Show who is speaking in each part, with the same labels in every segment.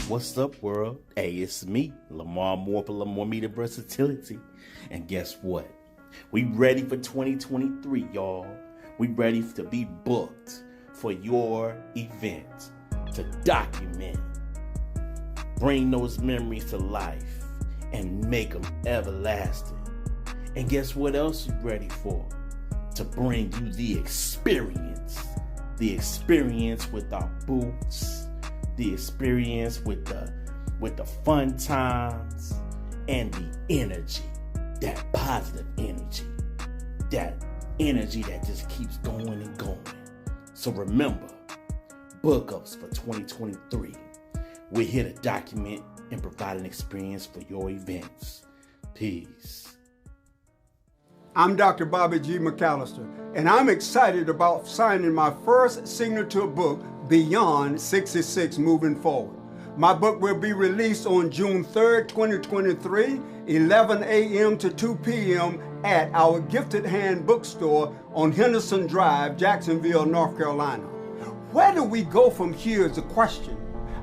Speaker 1: What's up, world? Hey, it's me, Lamar Moore for Lamar Media Versatility. And guess what? We ready for 2023, y'all. We ready to be booked for your event, to document, bring those memories to life, and make them everlasting. And guess what else you're ready for? To bring you the experience with our booths, the experience with the fun times, and the energy, that positive energy, that energy that just keeps going and going. So remember, book ups for 2023. We're here to document and provide an experience for your events. Peace.
Speaker 2: I'm Dr. Bobby G. McAllister, and I'm excited about signing my first signature book, Beyond 66 Moving Forward. My book will be released on June 3rd, 2023, 11 a.m. to 2 p.m. at our Gifted Hand bookstore on Henderson Drive, Jacksonville, North Carolina. Where do we go from here is the question.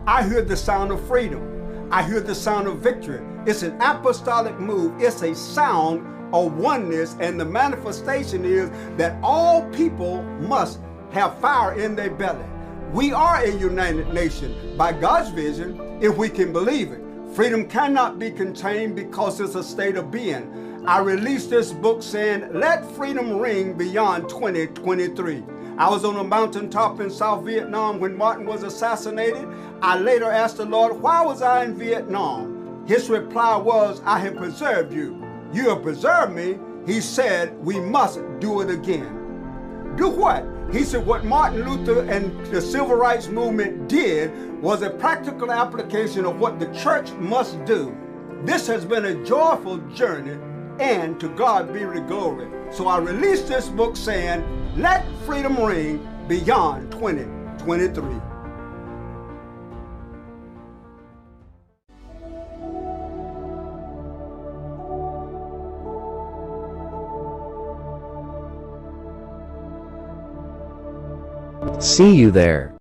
Speaker 2: I hear the sound of freedom. I hear the sound of victory. It's an apostolic move. It's a sound of oneness, and the manifestation is that all people must have fire in their belly. We are a united nation by God's vision if we can believe it. Freedom cannot be contained because it's a state of being. I released this book saying, let freedom ring beyond 2023. I was on a mountaintop in South Vietnam when Martin was assassinated. I later asked the Lord, why was I in Vietnam? His reply was, I have preserved you. You have preserved me. He said, we must do it again. Do what? He said what Martin Luther and the Civil Rights Movement did was a practical application of what the church must do. This has been a joyful journey, and to God be the glory. So I released this book saying, let freedom ring beyond 2023.
Speaker 3: See you there.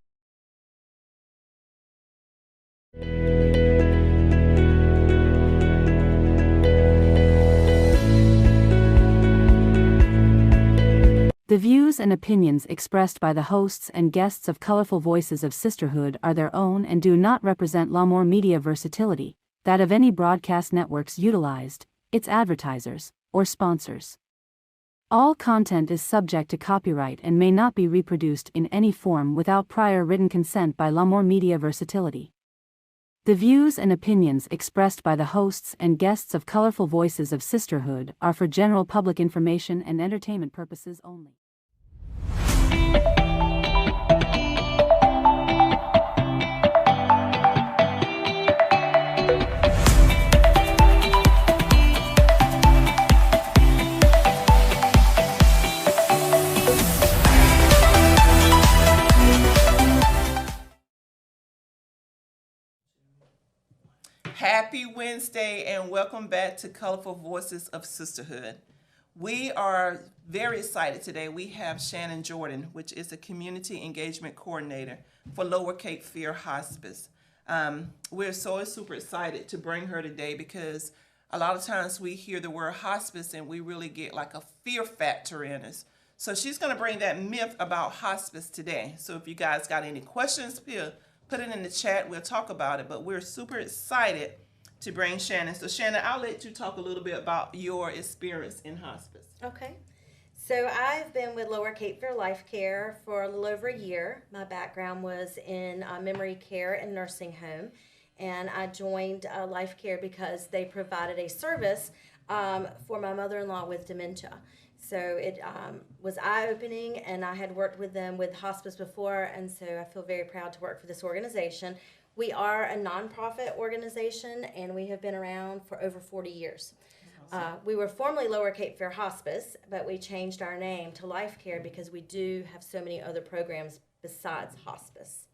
Speaker 4: The views and opinions expressed by the hosts and guests of Colorful Voices of Sisterhood are their own and do not represent Lamar Media Versatility, that of any broadcast networks utilized, its advertisers, or sponsors. All content is subject to copyright and may not be reproduced in any form without prior written consent by Lamar Media Versatility. The views and opinions expressed by the hosts and guests of Colorful Voices of Sisterhood are for general public information and entertainment purposes only.
Speaker 5: Happy Wednesday and welcome back to Colorful Voices of Sisterhood. We are very excited today. We have Shannon Jordan, which is a Community Engagement Coordinator for Lower Cape Fear Hospice. We're so super excited to bring her today because a lot of times we hear the word hospice and we really get like a fear factor in us. So she's going to bring that myth about hospice today. So if you guys got any questions, put it in the chat. We'll talk about it, but we're super excited to bring Shannon. So Shannon, I'll let you talk a little bit about your experience in hospice.
Speaker 6: Okay. So I've been with Lower Cape Fear Life Care for a little over a year. My background was in memory care and nursing home, and I joined Life Care because they provided a service for my mother-in-law with dementia. So it was eye-opening, and I had worked with them with hospice before, and so I feel very proud to work for this organization. We are a nonprofit organization, and we have been around for over 40 years. We were formerly Lower Cape Fear Hospice, but we changed our name to Life Care because we do have so many other programs besides hospice.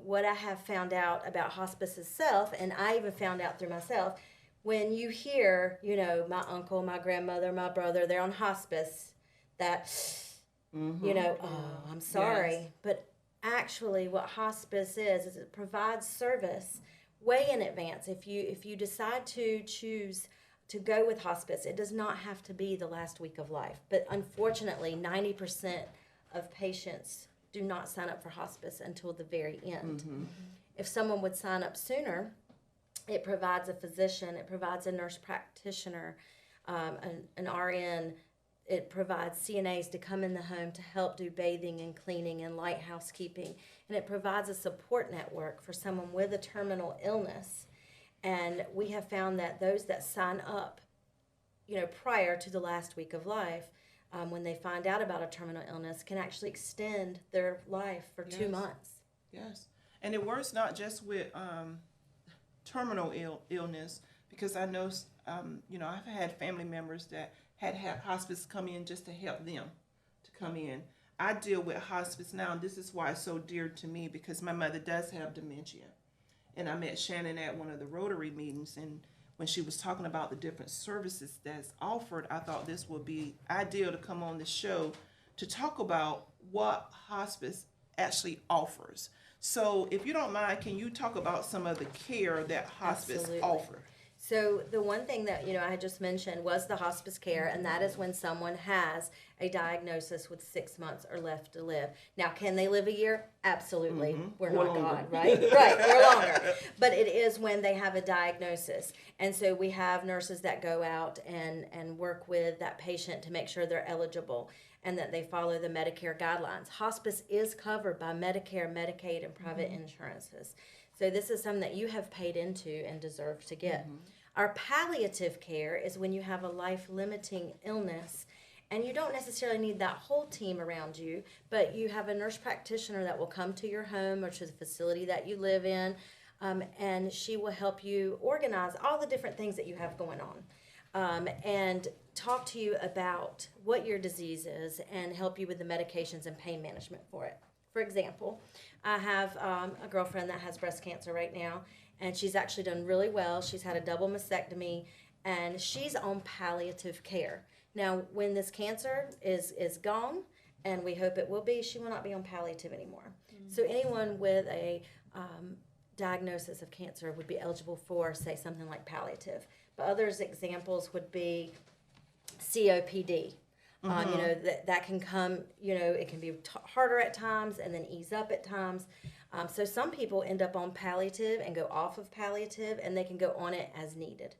Speaker 6: What I have found out about hospice itself, and I even found out through myself, when you hear, you know, my uncle, my grandmother, my brother, they're on hospice, that, you know, oh, I'm sorry.
Speaker 5: Yes.
Speaker 6: But actually what hospice is it provides service way in advance. If you decide to choose to go with hospice, it does not have to be the last week of life. But unfortunately, 90% of patients do not sign up for hospice until the very end. Mm-hmm. If someone would sign up sooner, it provides a physician, it provides a nurse practitioner, an RN, it provides CNAs to come in the home to help do bathing and cleaning and light housekeeping. And it provides a support network for someone with a terminal illness. And we have found that those that sign up, prior to the last week of life, when they find out about a terminal illness, can actually extend their life for 2 months.
Speaker 5: Yes. And it works not just with terminal illness, because I know, I've had family members that had hospice come in just to help them to come in. I deal with hospice now, and this is why it's so dear to me, because my mother does have dementia. And I met Shannon at one of the Rotary meetings, and when she was talking about the different services that's offered, I thought this would be ideal to come on the show to talk about what hospice actually offers. So if you don't mind, can you talk about some of the care that hospice offers?
Speaker 6: So the one thing that, I just mentioned was the hospice care, and that is when someone has a diagnosis with 6 months or left to live. Now, can they live a year? Absolutely. Mm-hmm. We're not God, right? Right, or longer. But it is when they have a diagnosis. And so we have nurses that go out and work with that patient to make sure they're eligible and that they follow the Medicare guidelines. Hospice is covered by Medicare, Medicaid, and private insurances. So this is something that you have paid into and deserve to get. Mm-hmm. Our palliative care is when you have a life-limiting illness and you don't necessarily need that whole team around you, but you have a nurse practitioner that will come to your home or to the facility that you live in, and she will help you organize all the different things that you have going on, and talk to you about what your disease is and help you with the medications and pain management for it. For example, I have a girlfriend that has breast cancer right now, and she's actually done really well. She's had a double mastectomy, and she's on palliative care. Now, when this cancer is gone, and we hope it will be, she will not be on palliative anymore. Mm-hmm. So anyone with a diagnosis of cancer would be eligible for, say, something like palliative. But others examples would be COPD. Mm-hmm. That can come, it can be harder at times and then ease up at times. So some people end up on palliative and go off of palliative, and they can go on it as needed.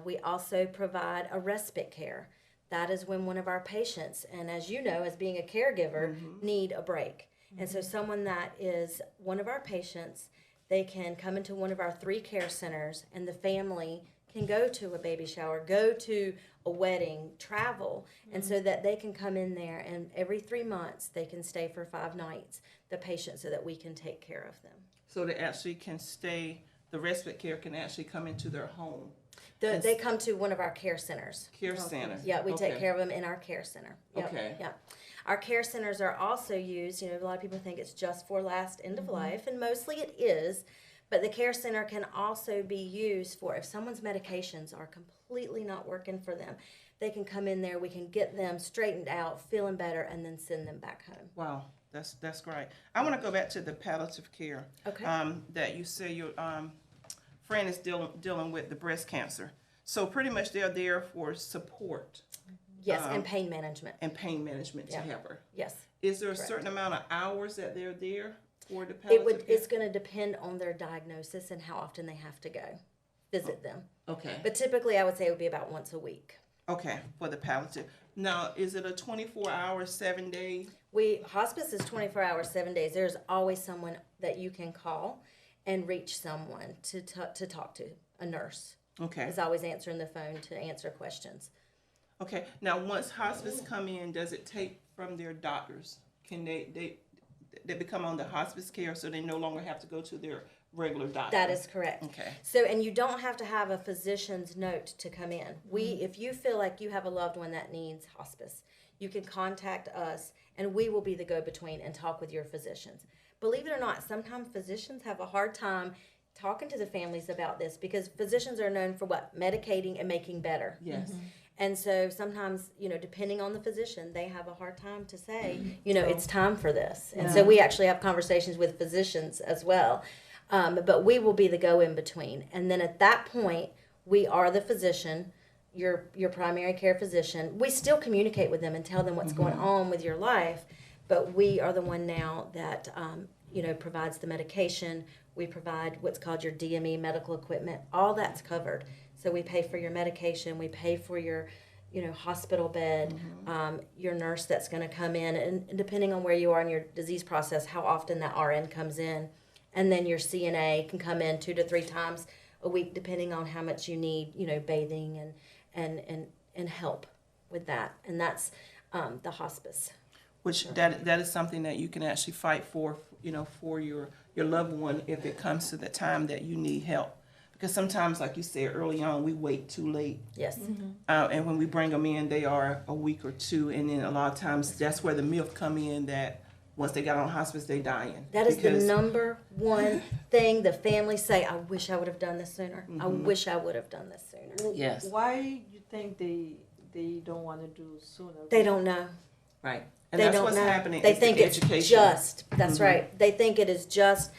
Speaker 6: We also provide a respite care. That is when one of our patients, and as you know, as being a caregiver, need a break. Mm-hmm. And so someone that is one of our patients, they can come into one of our 3 care centers, and the family can go to a baby shower, go to a wedding, travel, and so that they can come in there, and every 3 months they can stay for 5 nights, the patient, so that we can take care of them.
Speaker 5: So they actually can stay, the respite care can actually come into their home.
Speaker 6: They come to one of our care centers.
Speaker 5: Care center.
Speaker 6: Yeah, we take care of them in our care center. Yep.
Speaker 5: Okay.
Speaker 6: Yeah. Our care centers are also used, a lot of people think it's just for last end of life, and mostly it is. But the care center can also be used for if someone's medications are completely not working for them. They can come in there, we can get them straightened out, feeling better, and then send them back home.
Speaker 5: Wow, that's great. I want to go back to the palliative care.
Speaker 6: Okay.
Speaker 5: That you say your friend is dealing with the breast cancer. So pretty much they're there for support.
Speaker 6: Yes, and pain management.
Speaker 5: And pain management to help her.
Speaker 6: Yes.
Speaker 5: Is there a certain amount of hours that they're there? It's
Speaker 6: going to depend on their diagnosis and how often they have to go visit them.
Speaker 5: Okay.
Speaker 6: But typically, I would say it would be about once a week.
Speaker 5: Okay, for the palliative. Now, is it a 24-hour, 7 day?
Speaker 6: Hospice is 24 hours, 7 days. There's always someone that you can call and reach someone to talk to. A nurse.
Speaker 5: Okay.
Speaker 6: Is always answering the phone to answer questions.
Speaker 5: Okay. Now, once hospice come in, does it take from their doctors? Can they become on the hospice care, so they no longer have to go to their regular doctor?
Speaker 6: That is correct.
Speaker 5: Okay.
Speaker 6: So, and you don't have to have a physician's note to come in. If you feel like you have a loved one that needs hospice, you can contact us, and we will be the go-between and talk with your physicians. Believe it or not, sometimes physicians have a hard time talking to the families about this, because physicians are known for what? Medicating and making better.
Speaker 5: Yes.
Speaker 6: And so sometimes, depending on the physician, they have a hard time to say, it's time for this. And so we actually have conversations with physicians as well. But we will be the go-in-between. And then at that point, we are the physician, your primary care physician. We still communicate with them and tell them what's going on with your life, but we are the one now that, provides the medication. We provide what's called your DME medical equipment. All that's covered. So we pay for your medication, we pay for your, hospital bed, your nurse that's going to come in, and depending on where you are in your disease process, how often that RN comes in. And then your CNA can come in 2 to 3 times a week, depending on how much you need, bathing and help with that. And that's the hospice.
Speaker 5: Which that is something that you can actually fight for, for your loved one if it comes to the time that you need help. Because sometimes, like you said early on, we wait too late.
Speaker 6: Yes.
Speaker 5: And when we bring them in, they are a week or 2. And then a lot of times that's where the myth come in that once they got on hospice, they dying.
Speaker 6: That is the number one thing the families say, I wish I would have done this sooner. I wish I would have done this sooner.
Speaker 5: Yes.
Speaker 3: Why you think they don't want to do sooner?
Speaker 6: They don't know.
Speaker 5: Right. And
Speaker 6: They
Speaker 5: that's
Speaker 6: don't
Speaker 5: what's
Speaker 6: know.
Speaker 5: happening.
Speaker 6: They
Speaker 5: is
Speaker 6: think
Speaker 5: the
Speaker 6: it's
Speaker 5: education.
Speaker 6: that's right. They think it is just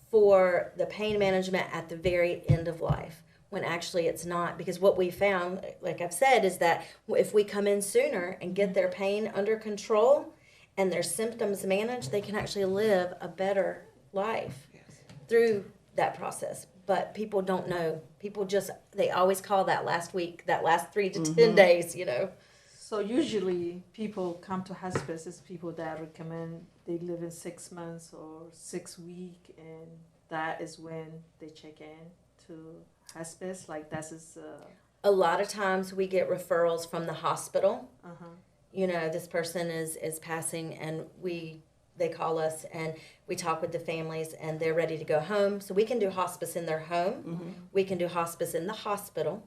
Speaker 6: for the pain management at the very end of life, when actually it's not. Because what we found, like I've said, is that if we come in sooner and get their pain under control and their symptoms managed, they can actually live a better life through that process. But people don't know. People they always call that last week, that last 3 to 10 days,
Speaker 3: So usually people come to hospice as people that recommend they live in 6 months or 6 weeks, and that is when they check in to hospice. Like that is.
Speaker 6: A lot of times we get referrals from the hospital. This person is passing, and they call us and we talk with the families, and they're ready to go home. So we can do hospice in their home. We can do hospice in the hospital.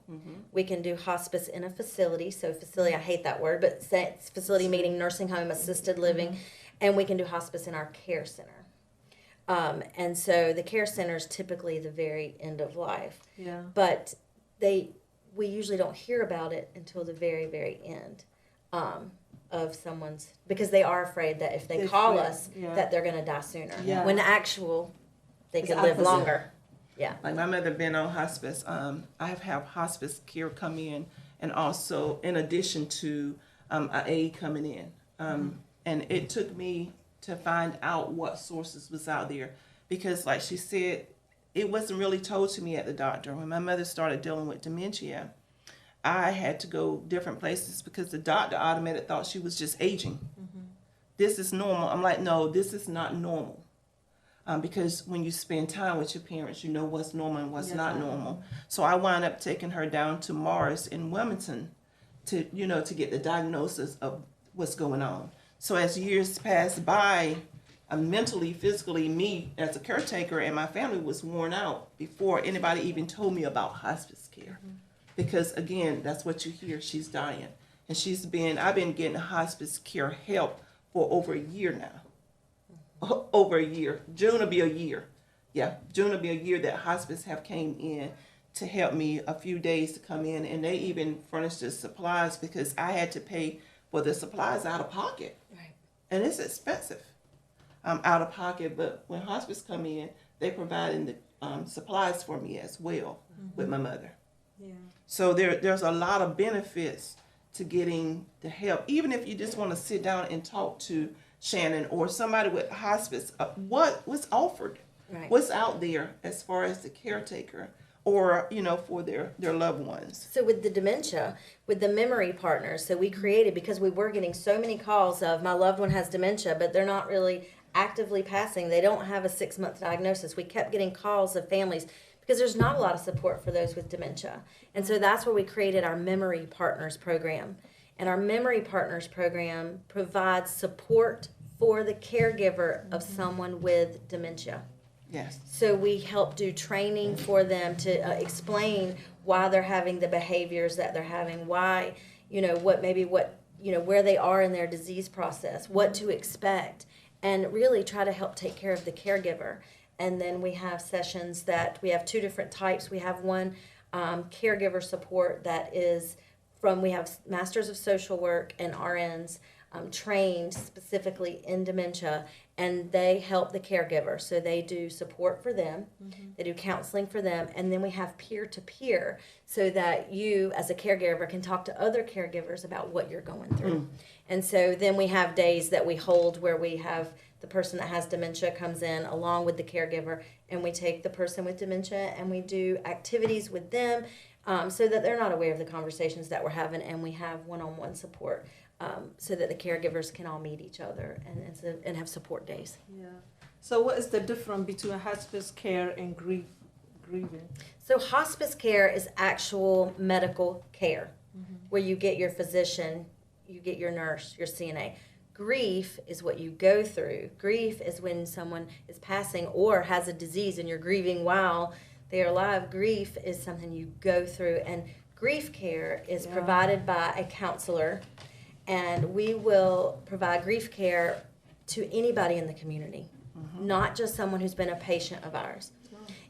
Speaker 6: We can do hospice in a facility. So facility, I hate that word, but facility meaning nursing home, assisted living. And we can do hospice in our care center. And so the care center is typically the very end of life.
Speaker 3: Yeah.
Speaker 6: But we usually don't hear about it until the very, very end. Of someone's, because they are afraid that if they call us, that they're going to die sooner.
Speaker 3: Yeah.
Speaker 6: When they could live longer. Yeah.
Speaker 5: Like my mother been on hospice. I have hospice care come in, and also in addition to an aide coming in. And it took me to find out what sources was out there, because like she said, it wasn't really told to me at the doctor. When my mother started dealing with dementia, I had to go different places because the doctor automatically thought she was just aging. This is normal. I'm like, no, this is not normal. Because when you spend time with your parents, you know what's normal and what's not normal. So I wound up taking her down to Morris in Wilmington to get the diagnosis of what's going on. So as years passed by, mentally, physically, me as a caretaker and my family was worn out before anybody even told me about hospice care. Because again, that's what you hear, she's dying. And I've been getting hospice care help for over a year now. Over a year. June will be a year. Yeah, June will be a year that hospice have came in to help me a few days to come in. And they even furnished the supplies because I had to pay for the supplies out of pocket.
Speaker 6: Right.
Speaker 5: And it's expensive out of pocket. But when hospice come in, they provided the supplies for me as well with my mother.
Speaker 3: Yeah.
Speaker 5: So there's a lot of benefits to getting the help. Even if you just want to sit down and talk to Shannon or somebody with hospice, what was offered?
Speaker 6: Right.
Speaker 5: What's out there as far as the caretaker or, for their loved ones?
Speaker 6: So with the dementia, with the memory partners, so we created, because we were getting so many calls of my loved one has dementia, but they're not really actively passing. They don't have a 6-month diagnosis. We kept getting calls of families because there's not a lot of support for those with dementia. And so that's where we created our Memory Partners program. And our Memory Partners program provides support for the caregiver of someone with dementia.
Speaker 5: Yes.
Speaker 6: So we help do training for them to explain why they're having the behaviors that they're having, why, where they are in their disease process, what to expect, and really try to help take care of the caregiver. And then we have sessions that we have 2 different types. We have one caregiver support that is we have Masters of Social Work and RNs trained specifically in dementia, and they help the caregiver. So they do support for them, they do counseling for them, and then we have peer-to-peer so that you as a caregiver can talk to other caregivers about what you're going through. And so then we have days that we hold where we have the person that has dementia comes in along with the caregiver, and we take the person with dementia and we do activities with them so that they're not aware of the conversations that we're having, and we have one-on-one support so that the caregivers can all meet each other and have support days.
Speaker 3: Yeah. So what is the difference between hospice care and grieving?
Speaker 6: So hospice care is actual medical care where you get your physician, you get your nurse, your CNA. Grief is what you go through. Grief is when someone is passing or has a disease and you're grieving while they're alive. Grief is something you go through, and grief care is provided by a counselor, and we will provide grief care to anybody in the community, not just someone who's been a patient of ours.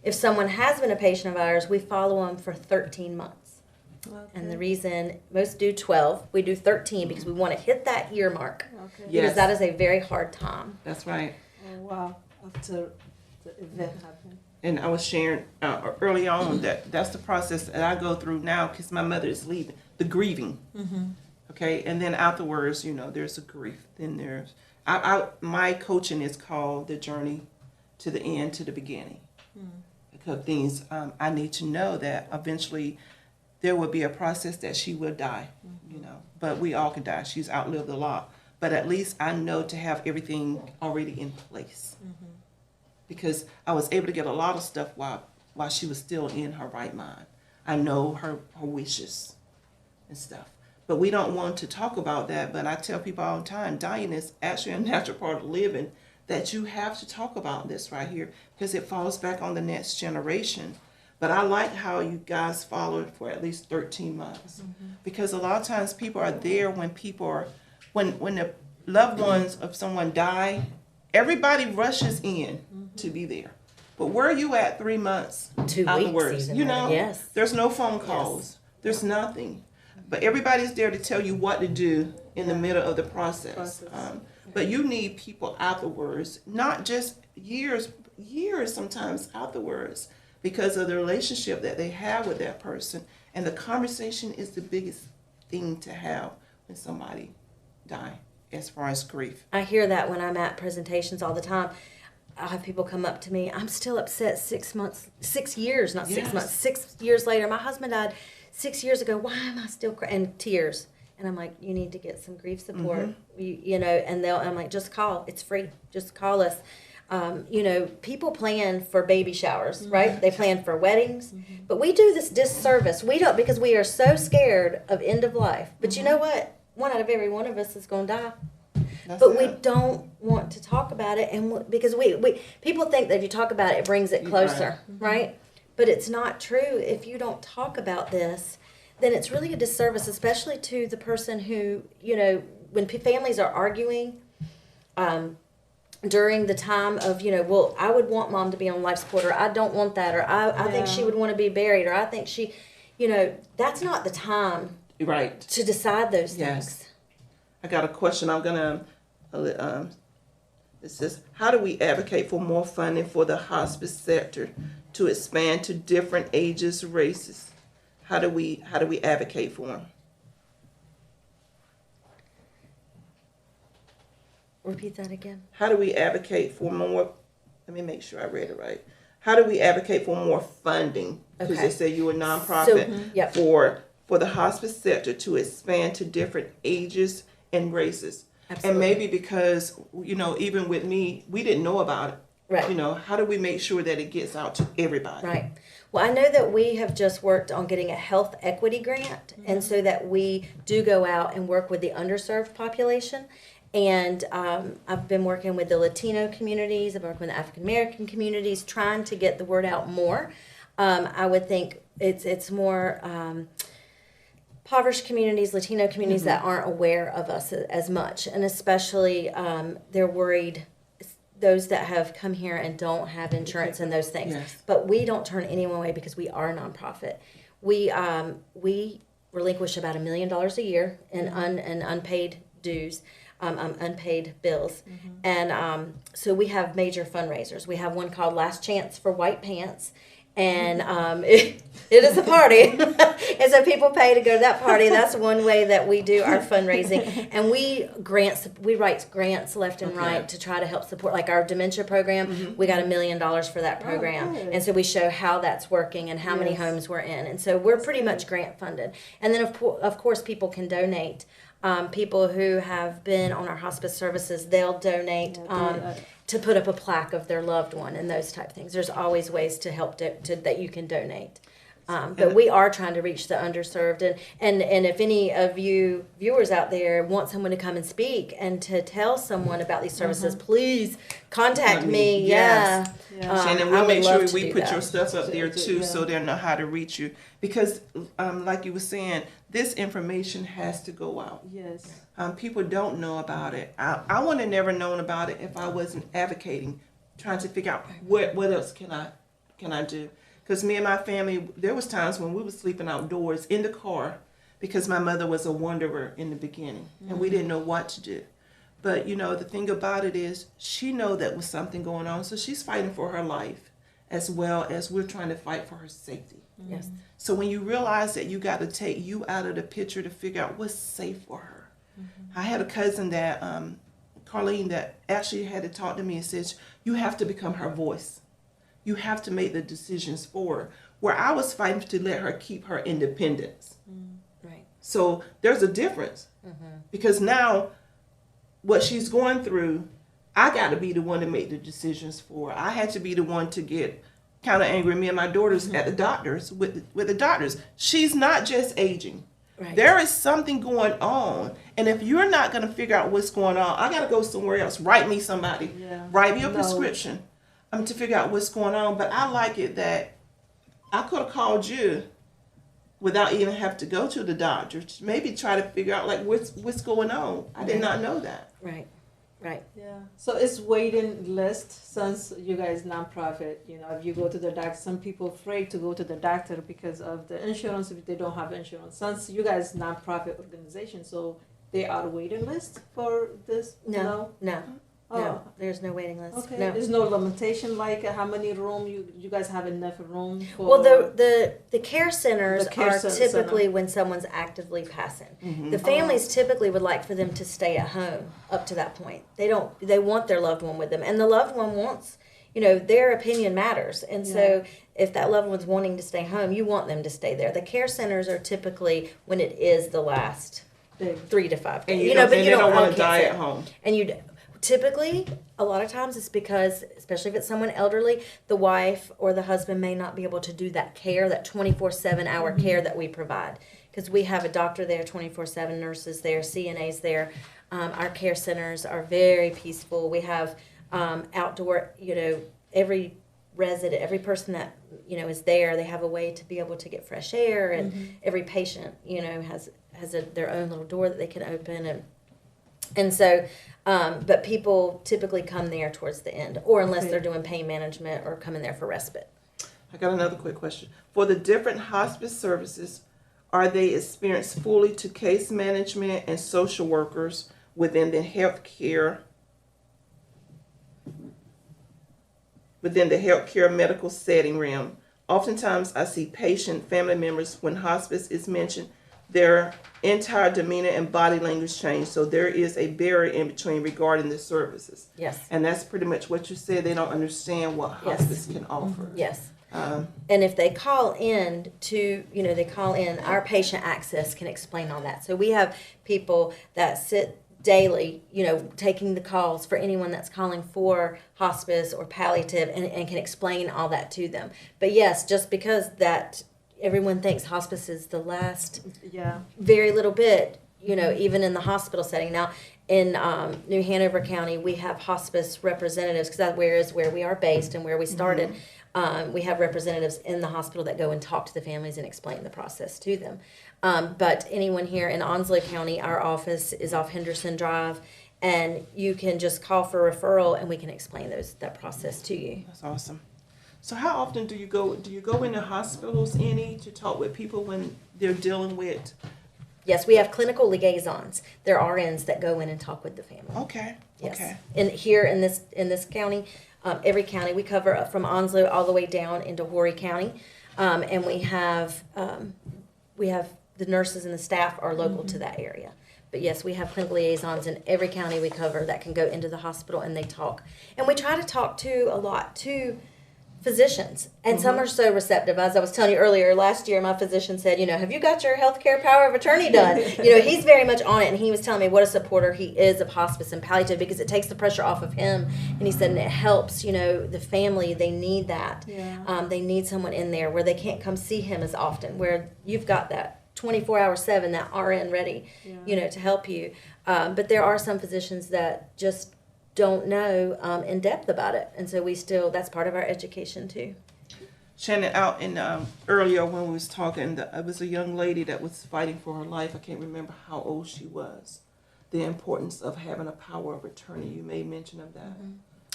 Speaker 6: If someone has been a patient of ours, we follow them for 13 months.
Speaker 3: Okay.
Speaker 6: And the reason most do 12, we do 13 because we want to hit that year mark.
Speaker 3: Okay.
Speaker 5: Yes.
Speaker 6: Because that is a very hard time.
Speaker 5: That's right.
Speaker 3: Oh, wow. After the event happened.
Speaker 5: And I was sharing early on that that's the process that I go through now because my mother is leaving, the grieving. Okay, and then afterwards, there's a grief. Then there's, my coaching is called the journey to the end, to the beginning. Because things, I need to know that eventually there will be a process that she will die, but we all can die. She's outlived a lot. But at least I know to have everything already in place. Because I was able to get a lot of stuff while she was still in her right mind. I know her wishes and stuff. But we don't want to talk about that. But I tell people all the time, dying is actually a natural part of living, that you have to talk about this right here because it falls back on the next generation. But I like how you guys followed for at least 13 months. Because a lot of times people are there when when the loved ones of someone die, everybody rushes in to be there. But where are you at 3 months
Speaker 6: 2
Speaker 5: afterwards?
Speaker 6: weeks even. Yes.
Speaker 5: There's no phone calls. There's nothing. But everybody's there to tell you what to do in the middle of the process. But you need people afterwards, not just years sometimes afterwards, because of the relationship that they have with that person. And the conversation is the biggest thing to have when somebody dies, as far as grief.
Speaker 6: I hear that when I'm at presentations all the time. I have people come up to me, I'm still upset 6 years, not 6 months, 6 years later. My husband died 6 years ago. Why am I still crying? And tears. And I'm like, you need to get some grief support, and I'm like, just call. It's free. Just call us. People plan for baby showers, right? They plan for weddings. But we do this disservice. We don't, because we are so scared of end of life. But you know what? One out of every one of us is going to die. But we don't want to talk about it, and because we people think that if you talk about it, it brings it closer, right? But it's not true. If you don't talk about this, then it's really a disservice, especially to the person who, when families are arguing during the time of, well, I would want mom to be on life support, or I don't want that, or I think she would want to be buried, or I think she, that's not the time to decide those things.
Speaker 5: Yes. I got a question. I'm going to, it says, how do we advocate for more funding for the hospice sector to expand to different ages, races? How do we advocate for them?
Speaker 6: Repeat that again.
Speaker 5: How do we advocate for more? Let me make sure I read it right. How do we advocate for more funding? Because they say you're a nonprofit for the hospice sector to expand to different ages and races. Absolutely. And maybe because, even with me, we didn't know about it. Right. How do we make sure that it gets out to everybody?
Speaker 6: Right. Well, I know that we have just worked on getting a health equity grant, and so that we do go out and work with the underserved population. And I've been working with the Latino communities, I've worked with the African American communities, trying to get the word out more. I would think it's more impoverished communities, Latino communities that aren't aware of us as much, and especially they're worried, those that have come here and don't have insurance and those things. Yes. But we don't turn anyone away because we are a nonprofit. We relinquish about $1 million a year in unpaid dues, unpaid bills. And so we have major fundraisers. We have one called Last Chance for White Pants. And it is a party. And so people pay to go to that party. That's one way that we do our fundraising. And we write grants left and right to try to help support, like our dementia program. We got $1 million for that program. And so we show how that's working and how many homes we're in. And so we're pretty much grant funded. And then of course people can donate. People who have been on our hospice services, they'll donate to put up a plaque of their loved one and those type of things. There's always ways to help that you can donate. But we are trying to reach the underserved. And if any of you viewers out there want someone to come and speak and to tell someone about these services, please contact me.
Speaker 5: Yes.
Speaker 6: Yeah.
Speaker 5: Shannon, we'll make sure we put your stuff up there too so they'll know how to reach you. Because like you were saying, this information has to go out.
Speaker 3: Yes.
Speaker 5: People don't know about it. I would have never known about it if I wasn't advocating, trying to figure out what else can I do. Because me and my family, there was times when we were sleeping outdoors in the car because my mother was a wanderer in the beginning and we didn't know what to do. But, you know, the thing about it is she know that was something going on, so she's fighting for her life as well as we're trying to fight for her safety.
Speaker 6: Yes.
Speaker 5: So when you realize that you got to take you out of the picture to figure out what's safe for her. I had a cousin that, Carlene, that actually had to talk to me and said, you have to become her voice. You have to make the decisions for her. Where I was fighting to let her keep her independence.
Speaker 6: Right.
Speaker 5: So there's a difference. Because now what she's going through, I got to be the one to make the decisions for her. I had to be the one to get kind of angry. Me and my daughters at the doctors, with the doctors. She's not just aging. Right. There is something going on. And if you're not going to figure out what's going on, I got to go somewhere else. Write me somebody. Write me a prescription. To figure out what's going on. But I like it that I could have called you without even have to go to the doctor. Maybe try to figure out like what's going on. I did not know that.
Speaker 6: Right.
Speaker 3: Yeah. So it's waiting list since you guys nonprofit. You know, if you go to the doctor, some people afraid to go to the doctor because of the insurance if they don't have insurance. Since you guys nonprofit organization, so they are waiting list for this.
Speaker 6: No.
Speaker 3: Oh.
Speaker 6: No, there's no waiting list.
Speaker 3: Okay.
Speaker 6: No.
Speaker 3: There's no limitation like how many room you guys have enough room for.
Speaker 6: Well, the care centers are
Speaker 3: center.
Speaker 6: typically when someone's actively passing. The families typically would like for them to stay at home up to that point. They want their loved one with them, and the loved one wants, you know, their opinion matters. And so if that loved one's wanting to stay home, you want them to stay there. The care centers are typically when it is the last 3 to 5 days.
Speaker 5: And but you don't want to die at home.
Speaker 6: And you typically, a lot of times it's because, especially if it's someone elderly, the wife or the husband may not be able to do that care, that 24/7 hour care that we provide. Because we have a doctor there, 24/7 nurses there, CNAs there. Our care centers are very peaceful. We have outdoor, you know, every resident, every person that, you know, is there, they have a way to be able to get fresh air. And every patient, you know, has their own little door that they can open. And so, but people typically come there towards the end, or unless they're doing pain management or coming there for respite.
Speaker 5: I got another quick question. For the different hospice services, are they experienced fully to case management and social workers within the healthcare medical setting realm? Oftentimes, I see patient family members when hospice is mentioned. Their entire demeanor and body language change, so there is a barrier in between regarding the services.
Speaker 6: Yes.
Speaker 5: And that's pretty much what you said. They don't understand what hospice can offer.
Speaker 6: Yes. And if they call in our patient access can explain all that. So we have people that sit daily, you know, taking the calls for anyone that's calling for hospice or palliative and can explain all that to them. But yes, just because that everyone thinks hospice is the last very little bit, you know, even in the hospital setting. Now, in New Hanover County, we have hospice representatives, because that is where we are based and where we started. We have representatives in the hospital that go and talk to the families and explain the process to them. But anyone here in Onslow County, our office is off Henderson Drive, and you can just call for referral and we can explain that process to you.
Speaker 5: That's awesome. So how often do you go? Do you go into hospitals to talk with people when they're dealing with?
Speaker 6: Yes, we have clinical liaisons. There are RNs that go in and talk with the family.
Speaker 5: Okay.
Speaker 6: Yes.
Speaker 5: Okay.
Speaker 6: And here in this county, every county we cover from Onslow all the way down into Horry County, and we have the nurses and the staff are local to that area. But yes, we have clinical liaisons in every county we cover that can go into the hospital and they talk. And we try to talk to physicians, and some are so receptive. As I was telling you earlier, last year my physician said, have you got your healthcare power of attorney done? He's very much on it, and he was telling me what a supporter he is of hospice and palliative, because it takes the pressure off of him, and he said, and it helps, the family, they need that.
Speaker 3: Yeah.
Speaker 6: They need someone in there where they can't come see him as often, where you've got that 24/7, that RN ready, to help you. But there are some physicians that just don't know in depth about it, and so that's part of our education too.
Speaker 5: Shannon, out in earlier when we was talking, it was a young lady that was fighting for her life. I can't remember how old she was. The importance of having a power of attorney. You made mention of that.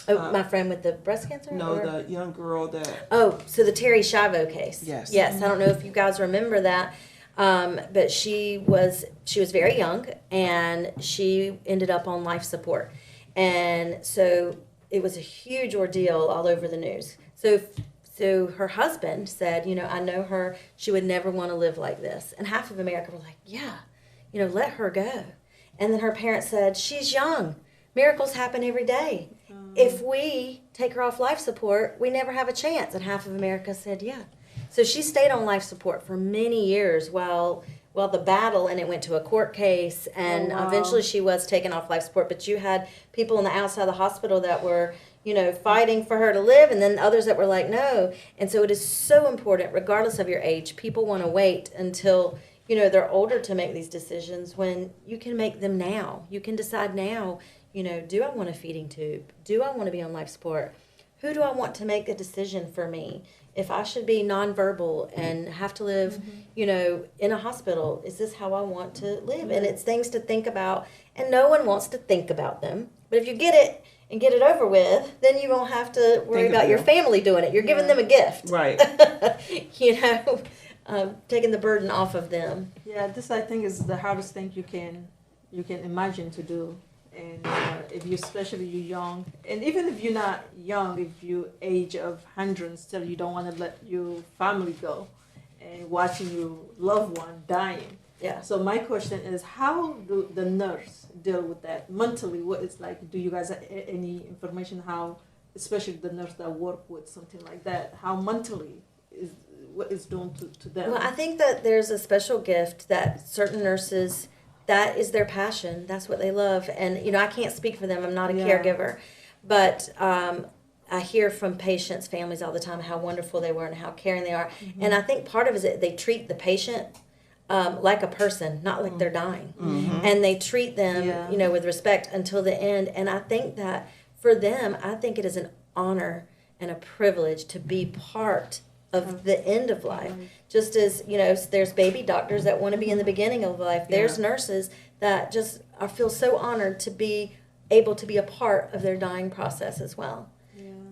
Speaker 6: Oh, my friend with the breast cancer?
Speaker 5: No, the young girl that.
Speaker 6: Oh, so the Terry Schiavo case.
Speaker 5: Yes.
Speaker 6: Yes, I don't know if you guys remember that. But she was very young, and she ended up on life support. And so it was a huge ordeal all over the news. So her husband said, I know her, she would never want to live like this. And half of America were like, yeah, let her go. And then her parents said, she's young. Miracles happen every day. If we take her off life support, we never have a chance. And half of America said, yeah. So she stayed on life support for many years while the battle, and it went to a court case, and eventually she was taken off life support. But you had people on the outside of the hospital that were, fighting for her to live, and then others that were like, no. And so it is so important, regardless of your age, people want to wait until, they're older to make these decisions, when you can make them now. You can decide now, do I want a feeding tube? Do I want to be on life support? Who do I want to make a decision for me? If I should be nonverbal and have to live, in a hospital, is this how I want to live? And it's things to think about, and no one wants to think about them. But if you get it and get it over with, then you won't have to worry about your family doing it. You're giving them a gift.
Speaker 5: Right.
Speaker 6: Taking the burden off of them.
Speaker 3: Yeah, this I think is the hardest thing you can imagine to do. And if you, especially you're young, and even if you're not young, if you age of 100, still you don't want to let your family go, and watching your loved one dying.
Speaker 6: Yeah.
Speaker 3: So my question is, how do the nurse deal with that mentally? What it's like? Do you guys have any information how, especially the nurse that work with something like that, how mentally what is done to them?
Speaker 6: Well, I think that there's a special gift that certain nurses, that is their passion. That's what they love. And, I can't speak for them. I'm not a caregiver. But I hear from patients' families all the time how wonderful they were and how caring they are. Mm-hmm. And I think part of it is that they treat the patient like a person, not like they're dying. Mm-hmm. And they treat them, with respect until the end. And I think that for them, I think it is an honor and a privilege to be part of the end of life. Just as, there's baby doctors that want to be in the beginning of life. There's nurses that just feel so honored to be able to be a part of their dying process as well.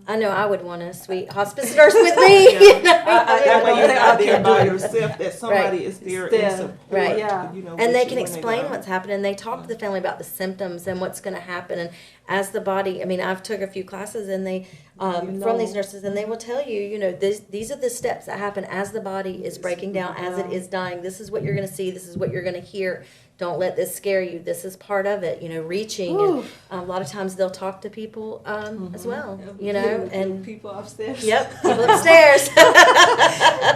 Speaker 6: I know I would want a sweet hospice nurse with me.
Speaker 5: That way you're not there by yourself, that somebody is there in support.
Speaker 6: Right. Yeah. And they can explain what's happening. They talk to the family about the symptoms and what's going to happen. And as the body, I've took a few classes and they from these nurses, and they will tell you, these are the steps that happen as the body is breaking down, as it is dying. This is what you're going to see. This is what you're going to hear. Don't let this scare you. This is part of it, reaching. And a lot of times they'll talk to people as well, and
Speaker 3: people upstairs.
Speaker 6: Yep, people upstairs.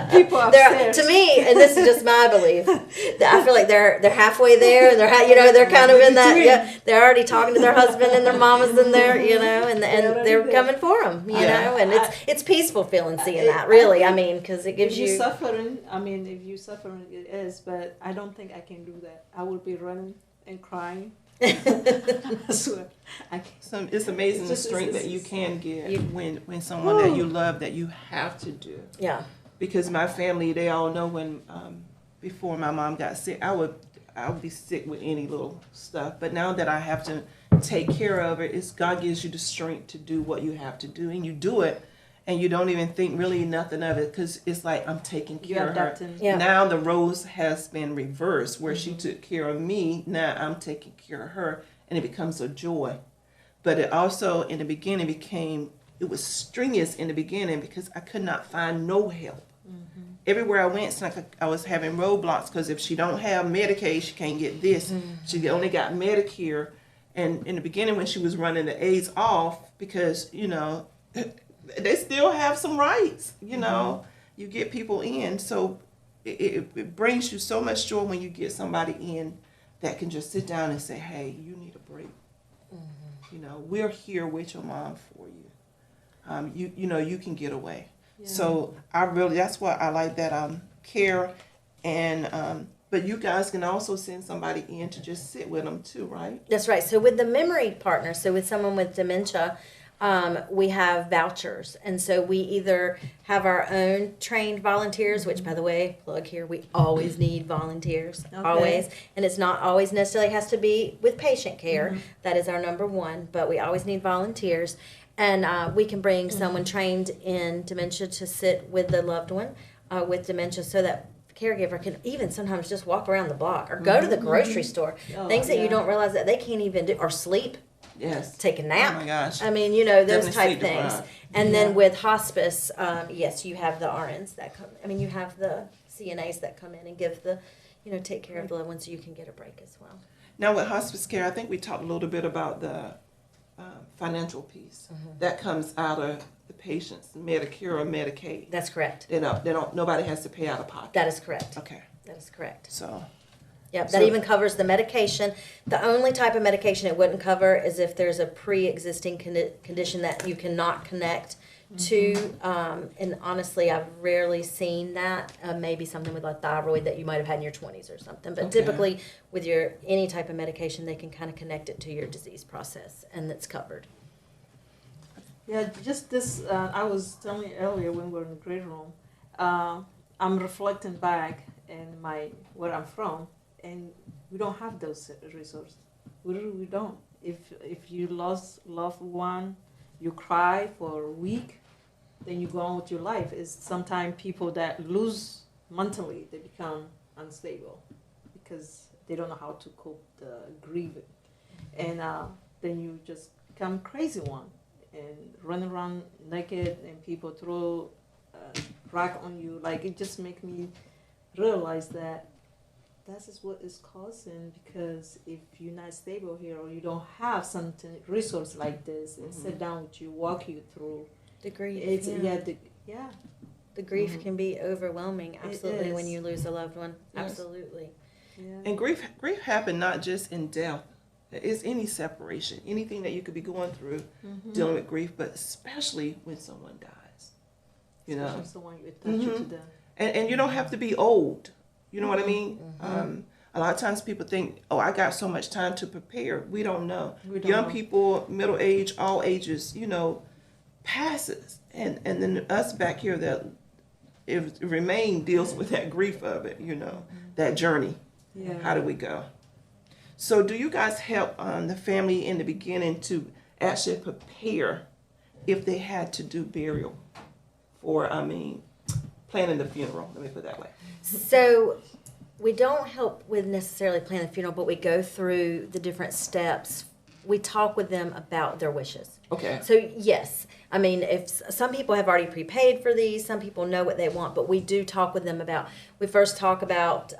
Speaker 3: People upstairs.
Speaker 6: To me, and this is just my belief, I feel like they're halfway there, and they're kind of in that. Yeah, they're already talking to their husband and their mamas in there, and they're coming for them, and it's peaceful feeling seeing that, really. Because it gives you.
Speaker 3: If you're suffering, it is, but I don't think I can do that. I will be running and crying. I swear.
Speaker 5: So it's amazing the strength that you can get when someone that you love, that you have to do.
Speaker 6: Yeah.
Speaker 5: Because my family, they all know when before my mom got sick, I would be sick with any little stuff. But now that I have to take care of it, God gives you the strength to do what you have to do, and you do it. and you don't even think really nothing of it because it's like I'm taking care of her.
Speaker 3: adapting.
Speaker 6: Yeah.
Speaker 5: Now the roles has been reversed where she took care of me. Now I'm taking care of her, and it becomes a joy. But it also in the beginning it was strenuous in the beginning because I could not find no help. Everywhere I went, it's like I was having roadblocks because if she don't have Medicaid, she can't get this. She only got Medicare. And in the beginning when she was running the aides off, because, you know, they still have some rights, you know, you get people in. So it brings you so much joy when you get somebody in that can just sit down and say, hey, you need a break. You know, we're here with your mom for you. You know, you can get away.
Speaker 3: Yeah.
Speaker 5: So that's why I like that care. And but you guys can also send somebody in to just sit with them too, right?
Speaker 6: That's right. So with the memory partner, so with someone with dementia, we have vouchers. And so we either have our own trained volunteers, which, by the way, plug here, we always need volunteers, always. And it's not always necessarily has to be with patient care. That is our number one, but we always need volunteers. And we can bring someone trained in dementia to sit with the loved one with dementia so that caregiver can even sometimes just walk around the block or go to the grocery store. Things that you don't realize that they can't even do, or sleep.
Speaker 5: Yes.
Speaker 6: Take a nap.
Speaker 5: Oh my gosh.
Speaker 6: I mean, you know, those
Speaker 5: Definitely
Speaker 6: type things.
Speaker 5: sleep-deprived.
Speaker 6: And then with hospice, yes, you have the RNs that come. I mean, you have the CNAs that come in and give the, you know, take care of the loved ones so you can get a break as well.
Speaker 5: Now with hospice care, I think we talked a little bit about the financial piece that comes out of the patient's Medicare or Medicaid.
Speaker 6: That's correct.
Speaker 5: They don't. Nobody has to pay out of pocket.
Speaker 6: That is correct.
Speaker 5: Okay.
Speaker 6: That is correct.
Speaker 5: So.
Speaker 6: Yep,
Speaker 5: So-
Speaker 6: that even covers the medication. The only type of medication it wouldn't cover is if there's a pre-existing condition that you cannot connect to. And honestly, I've rarely seen that. Maybe something with like thyroid that you might have had in your 20s or something. But
Speaker 5: Okay.
Speaker 6: typically, with any type of medication, they can kind of connect it to your disease process, and that's covered.
Speaker 3: Yeah, just this, I was telling you earlier when we were in the great room, I'm reflecting back in where I'm from, and we don't have those resources. We really don't. If you lost loved one, you cry for a week, then you go on with your life. It's sometimes people that lose mentally, they become unstable because they don't know how to cope the grieving. And then you just become crazy one and run around naked and people throw rock on you. Like, it just make me realize that that is what is causing, because if you're not stable here or you don't have something resource like this and sit down with you, walk you through,
Speaker 6: The grief.
Speaker 3: it's
Speaker 6: yeah. The grief can be overwhelming, absolutely, when
Speaker 3: is.
Speaker 6: you lose a loved one.
Speaker 5: Yes.
Speaker 6: Absolutely.
Speaker 3: yeah.
Speaker 5: And grief happen not just in death. It's any separation, anything that you could be going through, dealing with grief, but especially when someone dies. You know,
Speaker 3: Especially someone you attach to them.
Speaker 5: and you don't have to be old. You know what I mean? A lot of times people think, oh, I got so much time to prepare. We don't know.
Speaker 3: We don't
Speaker 5: Young
Speaker 3: know.
Speaker 5: people, middle age, all ages, you know, passes. And then us back here that if remain deals with that grief of it, you know, that journey.
Speaker 3: Yeah.
Speaker 5: How do we go? So do you guys help the family in the beginning to actually prepare if they had to do burial for, planning the funeral? Let me put it that way.
Speaker 6: So we don't help with necessarily planning the funeral, but we go through the different steps. We talk with them about their wishes.
Speaker 5: Okay.
Speaker 6: So yes, I mean, if some people have already prepaid for these, some people know what they want, but we do talk with them about. We first talk about,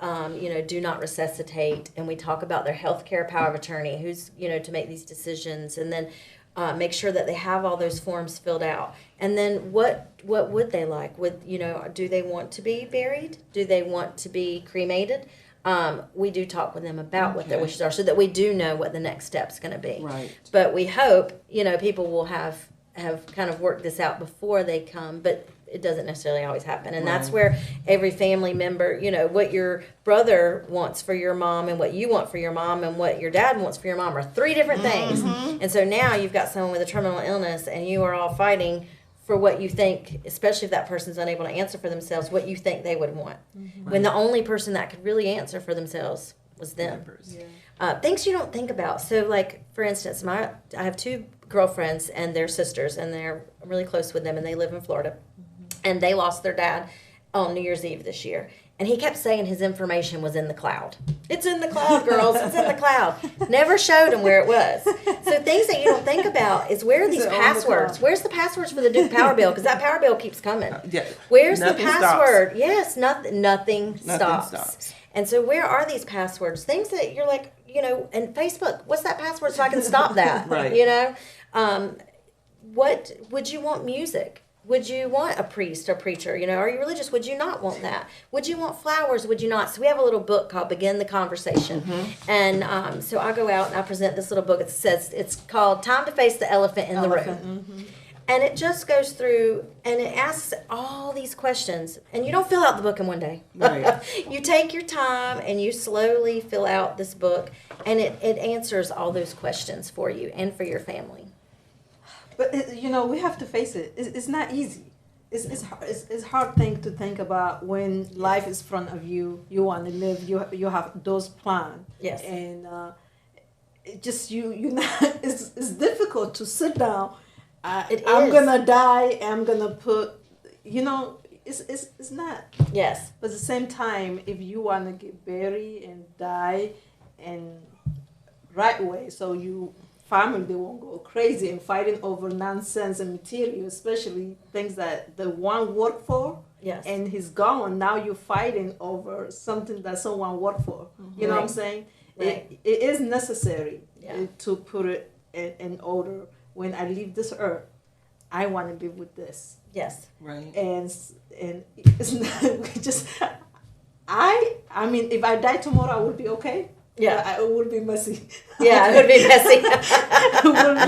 Speaker 6: do not resuscitate, and we talk about their health care power of attorney, who's to make these decisions, and then make sure that they have all those forms filled out. And then what would they like? Do they want to be buried? Do they want to be cremated? We do talk with them about what their
Speaker 5: Okay.
Speaker 6: wishes are, so that we do know what the next step's going to be.
Speaker 5: Right.
Speaker 6: But we hope, people will have kind of worked this out before they come, but it doesn't necessarily always happen. And that's
Speaker 5: Right.
Speaker 6: where every family member, what your brother wants for your mom and what you want for your mom and what your dad wants for your mom are three different things. And so now you've got someone with a terminal illness and you are all fighting for what you think, especially if that person's unable to answer for themselves, what you think they would want. When the only person that could really answer for themselves was them.
Speaker 5: Members.
Speaker 3: Yeah.
Speaker 6: Things you don't think about. So, like, for instance, I have two girlfriends and they're sisters, and they're really close with them, and they live in Florida. And they lost their dad on New Year's Eve this year. And he kept saying his information was in the cloud. It's in the cloud, girls. It's in the cloud. Never showed him where it was. So things that you don't think about is, where are these passwords? Where's the passwords for the Duke power bill? Because that power bill keeps coming.
Speaker 5: Yeah.
Speaker 6: Where's
Speaker 5: Nothing
Speaker 6: the password? Yes, nothing stops. And so where are these passwords? Things that you're like, and Facebook, what's that password so I can stop that?
Speaker 5: Right.
Speaker 6: What would you want music? Would you want a priest or preacher? Are you religious? Would you not want that? Would you want flowers? Would you not? So we have a little book called Begin the Conversation. And so I go out and I present this little book. It says, it's called Time to Face the Elephant in the Room. And it just goes through and it asks all these questions. And you don't fill out the book in one day.
Speaker 5: Right.
Speaker 6: You take your time and you slowly fill out this book. And it answers all those questions for you and for your family.
Speaker 3: But we have to face it. It's not easy. It's hard thing to think about when life is in front of you. You want to live. You have those plans.
Speaker 6: Yes.
Speaker 3: And it just it's difficult to sit down. I'm gonna die. I'm gonna put. It's not.
Speaker 6: Yes.
Speaker 3: But at the same time, if you want to get buried and die, and right way, so you. Family, they won't go crazy and fighting over nonsense and material, especially things that the one worked for.
Speaker 6: Yes.
Speaker 3: And he's gone. Now you're fighting over something that someone worked for. You know what I'm saying?
Speaker 6: Right.
Speaker 3: It is necessary to put it in order. When I leave this earth, I want to live with this.
Speaker 6: Yes.
Speaker 5: Right.
Speaker 3: And it's not just. I mean, if I die tomorrow, I will be okay.
Speaker 6: Yeah,
Speaker 3: it would be messy.
Speaker 6: Yeah, it would be messy.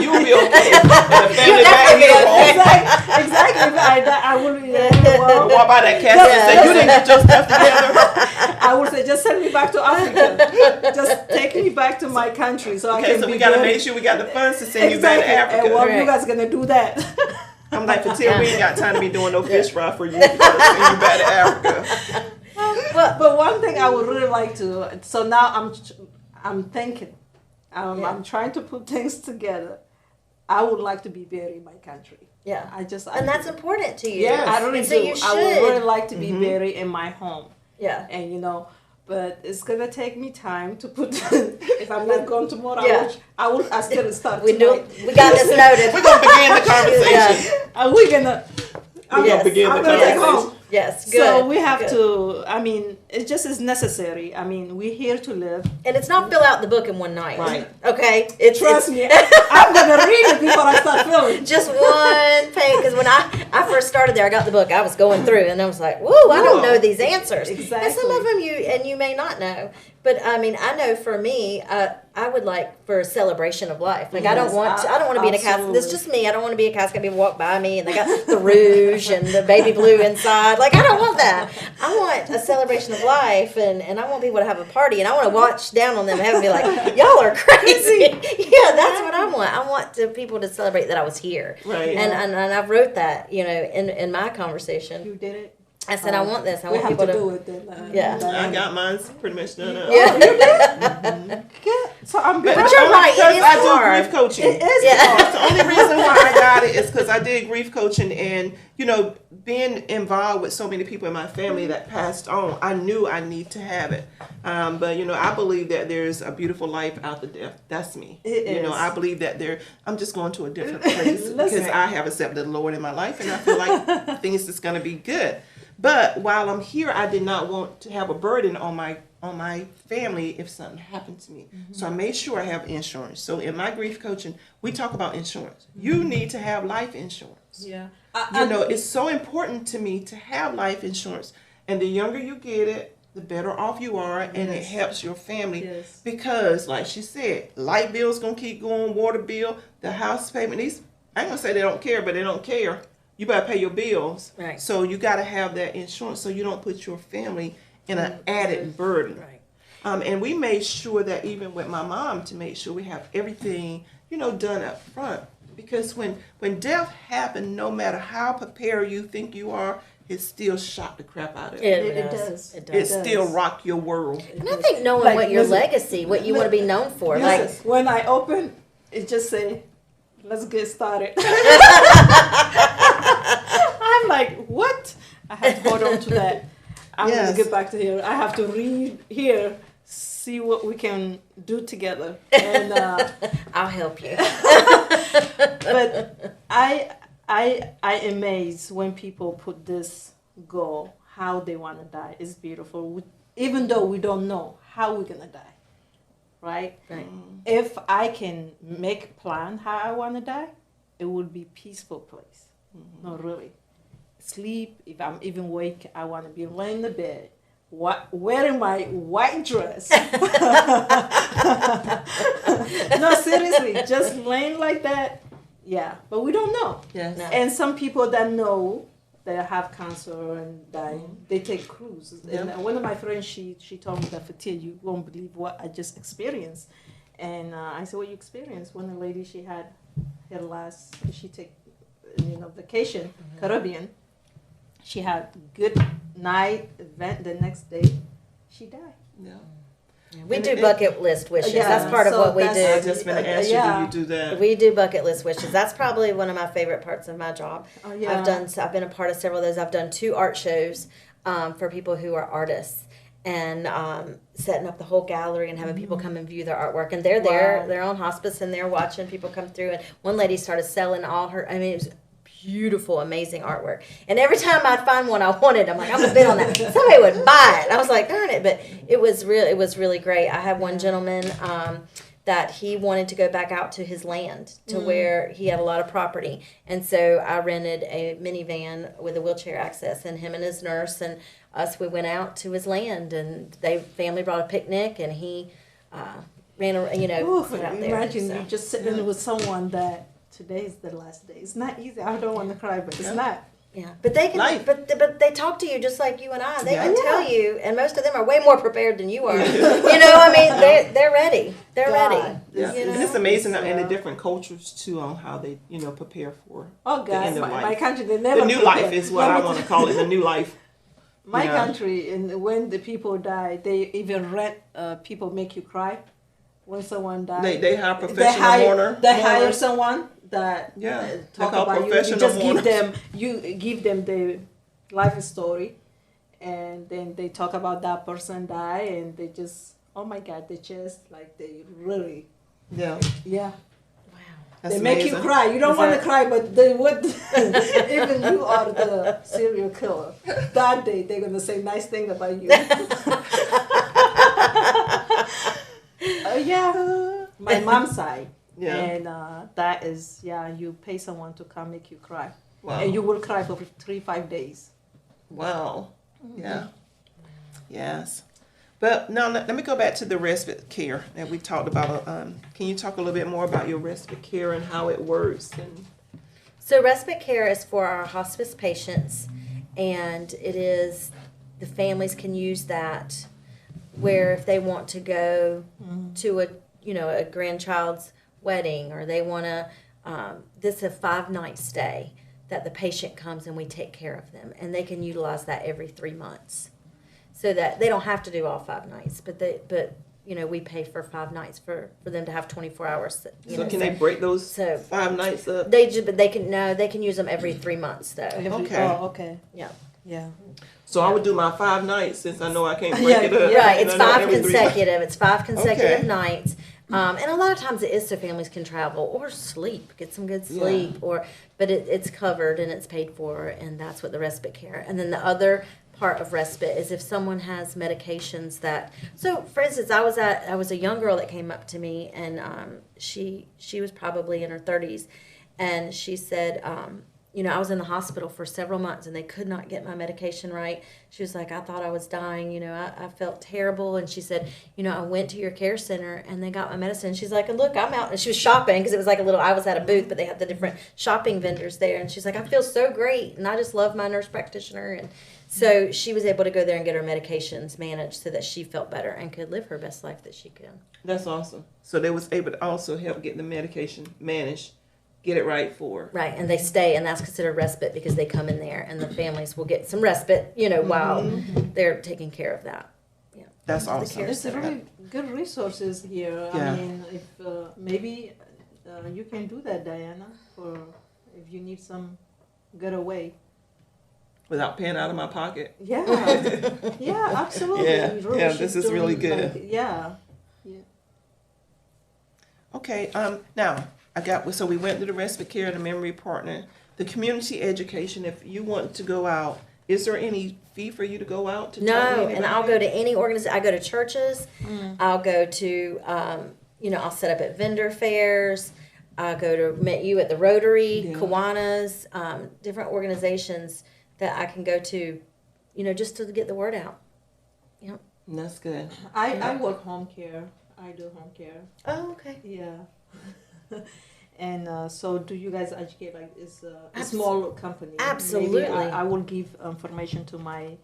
Speaker 5: You will be okay.
Speaker 3: Exactly. If I die, I will be well.
Speaker 5: What about that casket and say, you didn't get your stuff together?
Speaker 3: I would say, just send me back to Africa. Just take me back to my country so I can
Speaker 5: so
Speaker 3: be
Speaker 5: we got to
Speaker 3: good.
Speaker 5: make sure we got the funds to send you back to Africa.
Speaker 3: And you guys going to do that.
Speaker 5: I'm like, Fatia, we ain't got time to be doing no fish fry for you. We got to send you back to Africa.
Speaker 3: But one thing I would really like to. So now I'm thinking. I'm trying to put things together. I would like to be buried in my country.
Speaker 6: Yeah,
Speaker 3: and
Speaker 6: that's important to you.
Speaker 5: Yes.
Speaker 3: I really
Speaker 6: so
Speaker 3: do.
Speaker 6: You should.
Speaker 3: I would really like to be buried in my home.
Speaker 6: Yeah,
Speaker 3: and but it's gonna take me time to put. If I'm not going tomorrow, I still start.
Speaker 6: We got this noted.
Speaker 5: We're gonna begin the conversation.
Speaker 3: We're gonna.
Speaker 5: We're gonna begin the conversation.
Speaker 6: Yes, good.
Speaker 3: So we have to, it just is necessary. we're here to live.
Speaker 6: And it's not fill out the book in one night.
Speaker 5: Right.
Speaker 6: Okay?
Speaker 3: Trust me, I'm going to read it before I start filming.
Speaker 6: Just one page. Because when I first started there, I got the book. I was going through, and I was like, whoa, I don't know these answers.
Speaker 3: Exactly.
Speaker 6: And some of them you may not know. But I know for me, I would like for a celebration of life. Like I don't want to be in a casket. It's just me. I don't want to be a casket. People walk by me and they got the rouge and the baby blue inside. Like I don't want that. I want a celebration of life, and I want people to have a party, and I want to watch down on them and have them be like, y'all are crazy. Yeah, that's what I want. I want people to celebrate that I was here.
Speaker 5: Right.
Speaker 6: And I wrote that, in my conversation.
Speaker 3: You did it.
Speaker 6: I said, I want this. I
Speaker 3: we
Speaker 6: want
Speaker 3: have
Speaker 6: people
Speaker 3: to do it then.
Speaker 6: Yeah.
Speaker 5: I got mine pretty much done up.
Speaker 6: Yeah.
Speaker 3: So I'm
Speaker 6: But you're right. It is
Speaker 5: I
Speaker 6: hard.
Speaker 5: do grief coaching.
Speaker 3: It is
Speaker 6: Yeah.
Speaker 5: The only reason why I got it is because I did grief coaching, and being involved with so many people in my family that passed on, I knew I need to have it. But I believe that there's a beautiful life after death. That's me.
Speaker 3: It is.
Speaker 5: I believe that I'm just going to a different place because I have accepted the Lord in my life, and I feel like things is going to be good. But while I'm here, I did not want to have a burden on my family if something happened to me. Mm-hmm. So I made sure I have insurance. So in my grief coaching, we talk about insurance. You need to have life insurance.
Speaker 3: Yeah.
Speaker 5: It's so important to me to have life insurance. And the younger you get it, the better off you are, and it helps your family.
Speaker 3: Yes.
Speaker 5: Because, like she said, light bill's going to keep going, water bill, the house payment. I ain't going to say they don't care, but they don't care. You better pay your bills.
Speaker 6: Right.
Speaker 5: So you got to have that insurance so you don't put your family in an added burden.
Speaker 6: Right.
Speaker 5: And we made sure that even with my mom, to make sure we have everything, done up front. Because when death happened, no matter how prepared you think you are, it still shocked the crap out of you.
Speaker 3: It does.
Speaker 6: It
Speaker 5: It
Speaker 6: does.
Speaker 5: still rock your world.
Speaker 6: And I think knowing
Speaker 3: Like,
Speaker 6: what your
Speaker 3: listen,
Speaker 6: legacy, what you want to be known for, like
Speaker 3: When I open, it just say, "Let's get started." I'm like, what? I have to hold on to that. I'm
Speaker 5: Yes.
Speaker 3: gonna get back to here. I have to read here, see what we can do together. And
Speaker 6: I'll help you.
Speaker 3: but I amaze when people put this goal, how they want to die. It's beautiful. Even though we don't know how we're gonna die, right?
Speaker 6: Right.
Speaker 3: If I can make a plan how I want to die, it would be peaceful place. No, really. Sleep. If I'm even awake, I want to be laying in the bed, wearing my white dress. No, seriously, just laying like that. Yeah, but we don't know.
Speaker 5: Yes.
Speaker 6: No.
Speaker 3: And some people that know they have cancer and die, they take cruises.
Speaker 5: Yeah.
Speaker 3: And one of my friends, she told me that, Fatia, you won't believe what I just experienced. And I said, what you experienced? One lady, she had her last, she take, vacation, Caribbean. She had good night event. The next day, she died.
Speaker 5: Yeah.
Speaker 6: We
Speaker 5: And
Speaker 6: do
Speaker 5: it-
Speaker 6: bucket list wishes.
Speaker 3: Yeah,
Speaker 6: That's part of
Speaker 3: so
Speaker 6: what we
Speaker 5: I
Speaker 3: that's-
Speaker 6: do.
Speaker 5: was just going to ask
Speaker 3: Yeah.
Speaker 5: you, do you do that?
Speaker 6: We do bucket list wishes. That's probably one of my favorite parts of my job.
Speaker 3: Oh, yeah.
Speaker 6: I've been a part of several of those. I've done 2 art shows for people who are artists, and setting up the whole gallery and having people come and view their artwork. And they're there,
Speaker 3: Wow.
Speaker 6: they're on hospice, and they're watching people come through. And one lady started selling all her. I mean, it was beautiful, amazing artwork. And every time I'd find one I wanted, I'm like, I'm gonna bid on that. Somebody would buy it. I was like, darn it! But it was really great. I had one gentleman that he wanted to go back out to his land to where he had a lot of property, and so I rented a minivan with a wheelchair access, and him and his nurse and us, we went out to his land, and family brought a picnic, and he ran around,
Speaker 3: Ooh,
Speaker 6: went out there.
Speaker 3: imagine
Speaker 6: So,
Speaker 3: you just sitting with someone that today is the last day. It's not easy. I don't want to cry, but it's not.
Speaker 6: yeah, but they can,
Speaker 5: Life.
Speaker 6: but they talk to you just like you and I. They
Speaker 5: Yeah.
Speaker 6: can tell you, and most of them are way more prepared than you are. I mean, they're ready. They're
Speaker 3: God.
Speaker 6: ready.
Speaker 5: Yeah.
Speaker 6: You know?
Speaker 5: And it's amazing
Speaker 3: It's,
Speaker 5: in the different cultures, too, on how they, prepare for
Speaker 3: Oh
Speaker 5: the
Speaker 3: God,
Speaker 5: end of
Speaker 3: my
Speaker 5: life.
Speaker 3: country, they never
Speaker 5: The new
Speaker 3: prepare.
Speaker 5: life is what I want to call it, the new life.
Speaker 3: My
Speaker 5: Yeah.
Speaker 3: country, and when the people die, they even rent people make you cry when someone dies.
Speaker 5: They hire professional mourner.
Speaker 3: They hire
Speaker 5: mourners.
Speaker 3: someone that
Speaker 5: Yeah, they're
Speaker 3: talk
Speaker 5: called
Speaker 3: about you. You
Speaker 5: professional
Speaker 3: just
Speaker 5: mourners.
Speaker 3: give them the life story, and then they talk about that person die, and they just, oh my God, they just like they really,
Speaker 5: Yeah.
Speaker 3: yeah.
Speaker 5: That's
Speaker 3: They make you
Speaker 5: amazing.
Speaker 3: cry. You don't
Speaker 6: Is
Speaker 3: want to
Speaker 6: that-
Speaker 3: cry, but they would. Even you are the serial killer. That day, they're gonna say nice thing about you. Yeah, my mom's side,
Speaker 5: Yeah.
Speaker 3: and that is you pay someone to come make you cry,
Speaker 5: Wow.
Speaker 3: and you will cry for 3-5 days.
Speaker 5: Wow. Yeah. Yes. But now let me go back to the respite care that we talked about. Can you talk a little bit more about your respite care and how it works? And
Speaker 6: So respite care is for our hospice patients, and it is, the families can use that where if they want to go to a grandchild's wedding, or they want to, this is a 5-night stay that the patient comes and we take care of them, and they can utilize that every 3 months, so that they don't have to do all 5 nights, but we pay for 5 nights for them to have 24 hours.
Speaker 5: so can they break those
Speaker 6: so-
Speaker 5: 5 nights up?
Speaker 6: They can use them every 3 months though.
Speaker 5: Okay.
Speaker 3: Oh, okay.
Speaker 6: Yeah.
Speaker 3: Yeah.
Speaker 5: So I would do my 5 nights since I know I can't break
Speaker 3: Yeah,
Speaker 5: it up.
Speaker 3: yeah.
Speaker 6: Right,
Speaker 5: And
Speaker 6: it's
Speaker 5: I know
Speaker 6: 5
Speaker 5: every 3
Speaker 6: consecutive. It's 5 consecutive
Speaker 5: Okay.
Speaker 6: nights, and a lot of times it is so families can travel or sleep, get some good sleep, but it's covered and it's paid for, and that's what the respite care. And then the other part of respite is if someone has medications that. So, for instance, I was a young girl that came up to me, and she was probably in her 30s, and she said. I was in the hospital for several months and they could not get my medication right. She was like, I thought I was dying. I felt terrible. And she said, I went to your care center and they got my medicine. She's like, look, I'm out. And she was shopping because it was like I was at a booth, but they had the different shopping vendors there. And she's like, I feel so great. And I just love my nurse practitioner. And so she was able to go there and get her medications managed so that she felt better and could live her best life that she could.
Speaker 5: That's awesome. So they was able to also help get the medication managed get it right for.
Speaker 6: Right, and they stay, and that's considered respite because they come in there, and the families will get some respite, while they're taking care of that. Yeah,
Speaker 5: That's
Speaker 6: The
Speaker 5: awesome.
Speaker 6: care
Speaker 3: There's
Speaker 6: center.
Speaker 3: really good resources here.
Speaker 5: Yeah.
Speaker 3: I mean, if maybe you can do that, Diana, for if you need some getaway.
Speaker 5: Without paying out of my pocket.
Speaker 3: Yeah, yeah, absolutely.
Speaker 5: Yeah,
Speaker 3: You really
Speaker 5: yeah,
Speaker 3: should
Speaker 5: this is
Speaker 3: do
Speaker 5: really
Speaker 3: it,
Speaker 5: good.
Speaker 3: like, yeah.
Speaker 5: Okay, now, so we went to the respite care, the memory partner, the community education. If you want to go out, is there any fee for you to go out to talk to
Speaker 6: No,
Speaker 5: anybody?
Speaker 6: and I'll go to any organization. I go to churches. I'll go to, I'll set up at vendor fairs. I'll go to meet you at the Rotary,
Speaker 5: Yeah.
Speaker 6: Kiwanis, different organizations that I can go to, just to get the word out. Yep.
Speaker 5: That's good.
Speaker 3: I work home care. I do home care.
Speaker 6: Oh, okay.
Speaker 3: Yeah. And so, do you guys educate like it's a
Speaker 6: Abs-
Speaker 3: small company?
Speaker 6: Absolutely.
Speaker 3: Maybe I will give information to my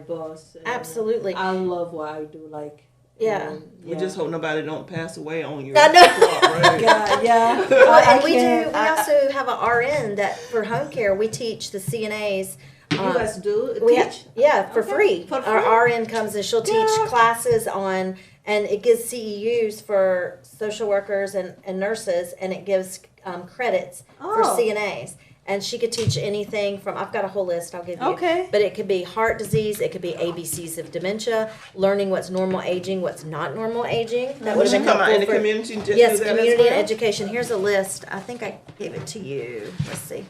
Speaker 3: boss. And
Speaker 6: Absolutely.
Speaker 3: I love what I do. Like
Speaker 6: Yeah.
Speaker 5: We just hope nobody don't pass away on you.
Speaker 6: I know.
Speaker 5: Right?
Speaker 3: yeah.
Speaker 6: Well,
Speaker 3: I
Speaker 6: and we
Speaker 3: can-
Speaker 6: also have an RN that for home care we teach the CNAs.
Speaker 3: You guys do
Speaker 6: We
Speaker 3: teach?
Speaker 6: for
Speaker 3: Okay.
Speaker 6: free.
Speaker 3: For free?
Speaker 6: Our RN comes and she'll teach
Speaker 3: Yeah.
Speaker 6: classes on, and it gives CEUs for social workers and nurses, and it gives credits for
Speaker 3: Oh.
Speaker 6: CNAs. And she could teach anything from, I've got a whole list I'll give you.
Speaker 3: Okay.
Speaker 6: But it could be heart disease, it could be ABCs of dementia, learning what's normal aging, what's not normal aging. That would
Speaker 5: Would
Speaker 6: have
Speaker 5: you
Speaker 6: been
Speaker 5: come out in the
Speaker 6: helpful for-
Speaker 5: community and just
Speaker 6: Yes,
Speaker 5: do that as
Speaker 6: community and
Speaker 5: well?
Speaker 6: education. Here's a list. I think I gave it to you. Let's see.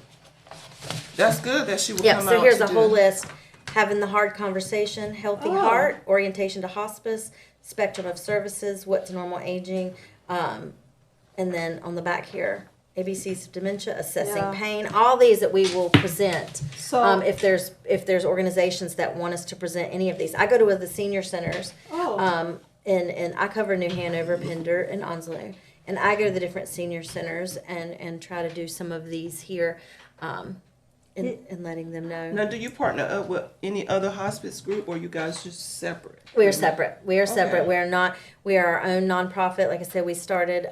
Speaker 5: That's good that she will
Speaker 6: Yep,
Speaker 5: come
Speaker 6: so
Speaker 5: out
Speaker 6: here's
Speaker 5: to
Speaker 6: a
Speaker 5: do-
Speaker 6: whole list. Having the hard conversation, healthy
Speaker 3: Oh.
Speaker 6: heart, orientation to hospice, spectrum of services, what's normal aging, and then on the back here, ABCs of dementia, assessing
Speaker 3: Yeah.
Speaker 6: pain, all these that we will present.
Speaker 3: So-
Speaker 6: if there's organizations that want us to present any of these. I go to the senior centers,
Speaker 3: Oh.
Speaker 6: and I cover New Hanover, Pender, and Onslow. And I go to the different senior centers and try to do some of these here, and letting them know.
Speaker 5: Now, do you partner up with any other hospice group, or you guys just separate?
Speaker 6: We are separate. We are separate.
Speaker 5: Okay.
Speaker 6: We are not. We are our own nonprofit. Like I said, we started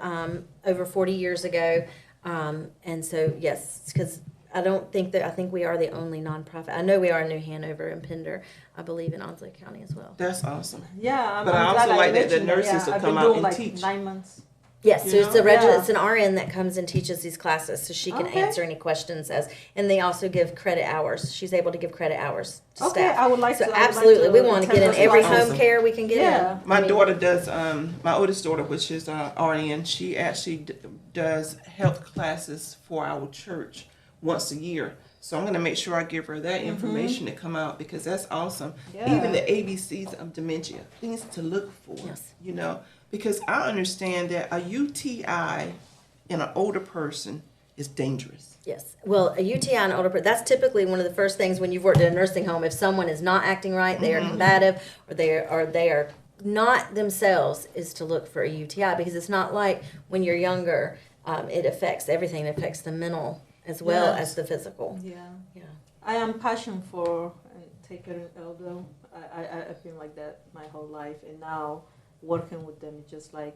Speaker 6: over 40 years ago, and so yes, because I think we are the only nonprofit. I know we are in New Hanover and Pender. I believe in Onslow County as well.
Speaker 5: That's awesome.
Speaker 3: Yeah,
Speaker 5: But I
Speaker 3: I'm
Speaker 5: also
Speaker 3: glad
Speaker 5: like that the
Speaker 3: mentioned
Speaker 5: nurses
Speaker 3: Yeah,
Speaker 5: will
Speaker 3: I've
Speaker 5: come
Speaker 3: been
Speaker 5: out
Speaker 3: doing
Speaker 5: and
Speaker 3: like
Speaker 5: teach.
Speaker 3: 9 months.
Speaker 6: Yes, so
Speaker 5: You
Speaker 6: it's a
Speaker 5: know?
Speaker 3: Yeah.
Speaker 6: it's an RN that comes and teaches these classes, so she can
Speaker 3: Okay.
Speaker 6: answer any questions and they also give credit hours. She's able to give credit hours to
Speaker 3: Okay,
Speaker 6: staff.
Speaker 3: I would like
Speaker 6: So
Speaker 3: to. I would like
Speaker 6: absolutely, we want to
Speaker 3: attend
Speaker 6: get in
Speaker 3: those
Speaker 6: every
Speaker 3: classes.
Speaker 6: home care we can get
Speaker 3: Yeah.
Speaker 6: in.
Speaker 5: My
Speaker 6: I mean,
Speaker 5: daughter does, my oldest daughter, which is RN, she actually does health classes for our church once a year. So I'm going to make sure I give her that information to come out because that's awesome.
Speaker 3: Yeah.
Speaker 5: Even the ABCs of dementia, things to look for,
Speaker 6: Yes.
Speaker 5: because I understand that a UTI in an older person is dangerous.
Speaker 6: Yes. Well, a UTI and older person, that's typically one of the first things when you've worked in a nursing home. If someone is not acting right, they are combative, or they are not themselves, is to look for a UTI because it's not like when you're younger, it affects everything. It affects the mental as well
Speaker 5: Yes.
Speaker 6: as the physical.
Speaker 3: Yeah.
Speaker 6: Yeah.
Speaker 3: I am passionate for taking care of elder. I've been like that my whole life, and now working with them is just like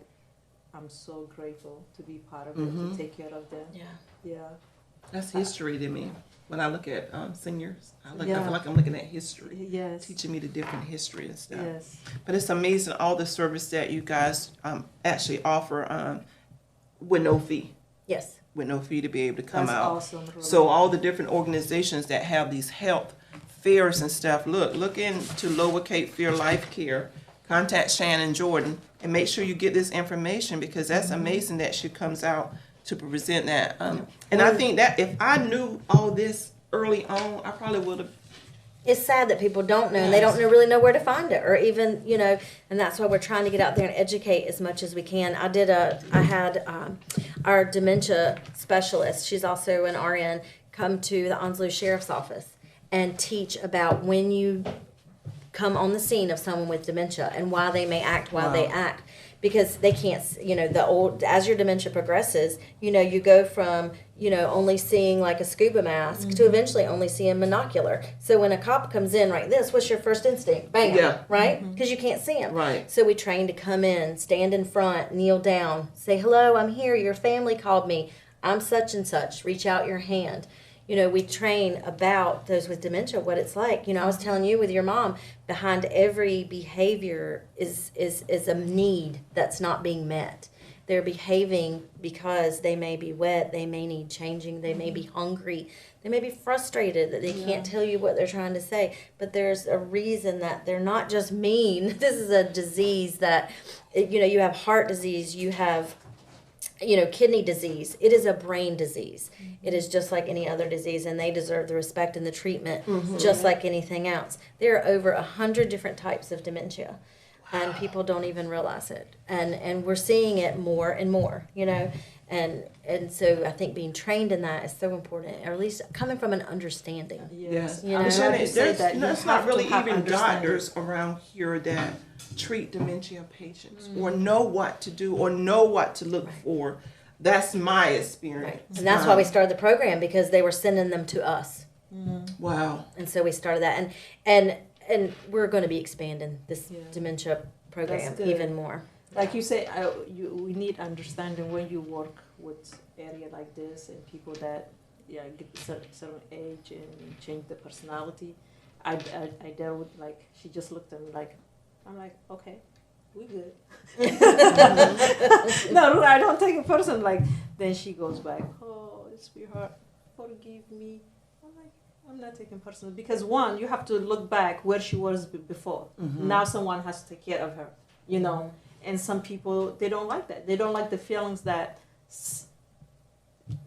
Speaker 3: I'm so grateful to be part of it, to take care of them.
Speaker 6: Yeah.
Speaker 3: Yeah.
Speaker 5: That's history to me. When I look at seniors, I
Speaker 3: Yeah.
Speaker 5: feel like I'm looking at history,
Speaker 3: Yes.
Speaker 5: teaching me the different history and stuff.
Speaker 3: Yes.
Speaker 5: But it's amazing all the service that you guys actually offer with no fee.
Speaker 6: Yes.
Speaker 5: With no fee to be able to come
Speaker 3: That's
Speaker 5: out.
Speaker 3: awesome. Really.
Speaker 5: So all the different organizations that have these health fairs and stuff, look into Lower Cape Fear Life Care. Contact Shannon Jordan and make sure you get this information because that's amazing that she comes out to present that. And I think that if I knew all this early on, I probably would have.
Speaker 6: It's sad that people don't know and they don't really know where to find it or even, and that's why we're trying to get out there and educate as much as we can. I had our dementia specialist, she's also an RN, come to the Onslow Sheriff's Office and teach about when you come on the scene of someone with dementia and why they may act they act. Because they can't, as your dementia progresses, you go from, only seeing like a scuba mask to eventually only seeing monocular. So when a cop comes in like this, what's your first instinct? Bam,
Speaker 5: Yeah.
Speaker 6: right? Because you can't see him.
Speaker 5: Right.
Speaker 6: So we train to come in, stand in front, kneel down, say, hello, I'm here, your family called me. I'm such and such, reach out your hand. We train about those with dementia, what it's like. I was telling you with your mom, behind every behavior is a need that's not being met. They're behaving because they may be wet, they may need changing, they may be hungry, they may be frustrated that they can't tell you what they're trying to say. But there's a reason that they're not just mean. This is a disease that, you have heart disease, you have kidney disease. It is a brain disease. It is just like any other disease, and they deserve the respect and the treatment just like anything else. There are over 100 different types of dementia, and people don't even realize it. And we're seeing it more and more, and so I think being trained in that is so important, or at least coming from an understanding.
Speaker 5: Yes.
Speaker 6: There's
Speaker 5: There's not really even doctors around here that treat dementia patients or know what to do or know what to look for. That's my experience.
Speaker 6: Right. And that's why we started the program, because they were sending them to us.
Speaker 5: Wow.
Speaker 6: And so we started that. And we're going to be expanding this dementia program even more.
Speaker 3: Like you say, we need understanding when you work with area like this and people that get a certain age and change the personality. I dealt with, like, she just looked at me like, I'm like, okay, we good. No, I don't take it personal. Like, then she goes back, oh, sweetheart, forgive me. I'm like, I'm not taking personal, because one, you have to look back where she was before. Now someone has to take care of her, And some people, they don't like that. They don't like the feelings that